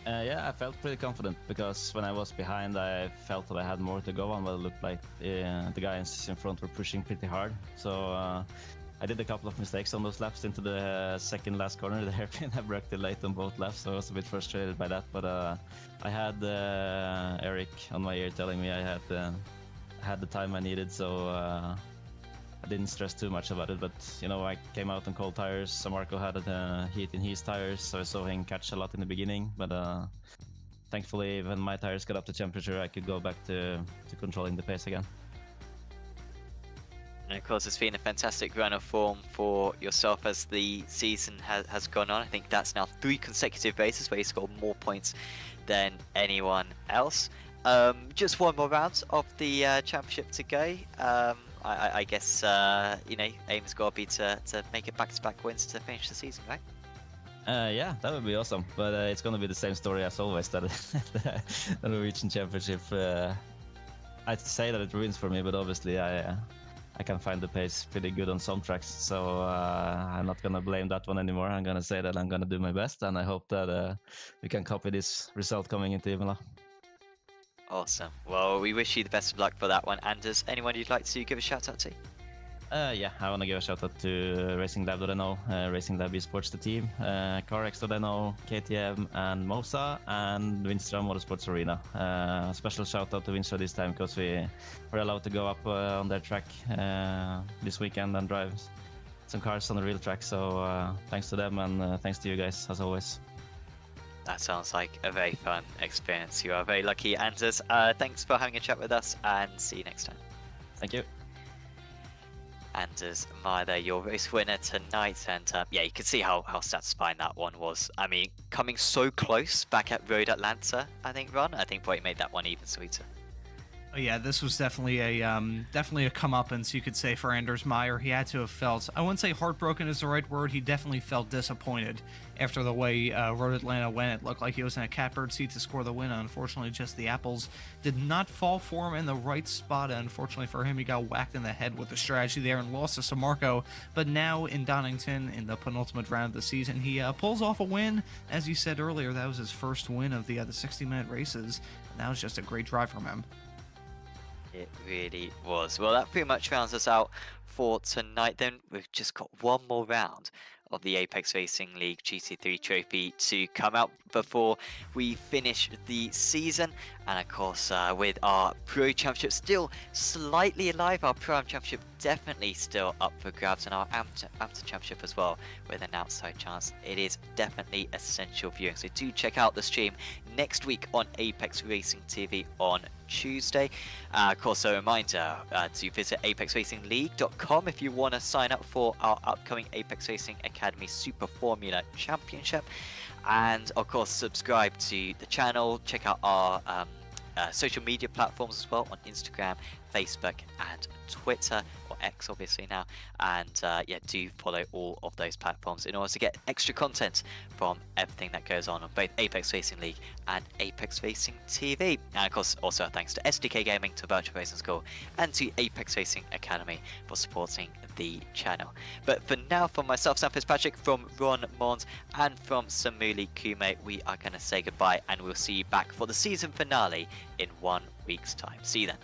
Yeah, I felt pretty confident because when I was behind, I felt that I had more to go on, but it looked like the guys in front were pushing pretty hard. So I did a couple of mistakes on those laps into the second last corner. The hairpin I broke the late on both laps, so I was a bit frustrated by that. But I had Eric on my ear telling me I had the time I needed, so I didn't stress too much about it. But you know, I came out on cold tires. So Marco had heat in his tires, so I saw him catch a lot in the beginning. But thankfully, when my tires got up to temperature, I could go back to controlling the pace again. And of course, it's been a fantastic run of form for yourself as the season has gone on. I think that's now 3 consecutive races where you scored more points than anyone else. Just 1 more round of the championship to go. I guess you know, aim has got to be to make it back-to-back wins to finish the season, right? Yeah, that would be awesome. But it's going to be the same story as always. That the Norwegian Championship. I'd say that it ruins for me, but obviously I can find the pace pretty good on some tracks, so I'm not gonna blame that one anymore. I'm gonna say that I'm gonna do my best, and I hope that we can copy this result coming into Imola. Awesome. Well, we wish you the best of luck for that one. Anders, anyone you'd like to give a shout out to? Yeah, I want to give a shout out to Racing Lab.no, Racing Lab esports, the team, CarX.no, KTM, and Mosa, and Vinstra Motorsports Arena. Special shout out to Vinstra this time because we were allowed to go up on their track this weekend and drive some cars on the real track. So thanks to them, and thanks to you guys as always. That sounds like a very fun experience. You are very lucky, Anders. Thanks for having a chat with us, and see you next time. Thank you. Anders Meyer, your race winner tonight, and yeah, you can see how satisfying that one was. I mean, coming so close back at Road Atlanta, I think probably made that one even sweeter. Oh yeah, this was definitely a comeuppance, you could say, for Anders Meyer. He had to have felt, I wouldn't say heartbroken is the right word, he definitely felt disappointed after the way Road Atlanta went. It looked like he was in a catbird seat to score the win. Unfortunately, just the apples did not fall for him in the right spot. Unfortunately for him, he got whacked in the head with the strategy there and lost to Samarco. But now in Donington, in the penultimate round of the season, he pulls off a win. As you said earlier, that was his first win of the 60-minute races. And that was just a great drive from him. It really was. Well, that pretty much rounds us out for tonight. Then we've just got 1 more round of the Apex Racing League GT3 trophy to come out before we finish the season. And of course, with our Pro Championship still slightly alive, our Pro Championship definitely still up for grabs, and our Amateur Championship as well, with an outside chance. It is definitely essential viewing, so do check out the stream next week on Apex Racing TV on Tuesday. Of course, a reminder to visit apexracingleague.com if you want to sign up for our upcoming Apex Racing Academy Super Formula Championship. And of course, subscribe to the channel, check out our social media platforms as well on Instagram, Facebook, and Twitter, or X obviously now. And yeah, do follow all of those platforms in order to get extra content from everything that goes on both Apex Racing League and Apex Racing TV. And of course, also thanks to SDK Gaming, to Virtual Racing School, and to Apex Racing Academy for supporting the channel. But for now, from myself, Sam Fitzpatrick, from Ron Mons, and from Samuli Kume, we are going to say goodbye, and we'll see you back for the season finale in 1 week's time. See you then.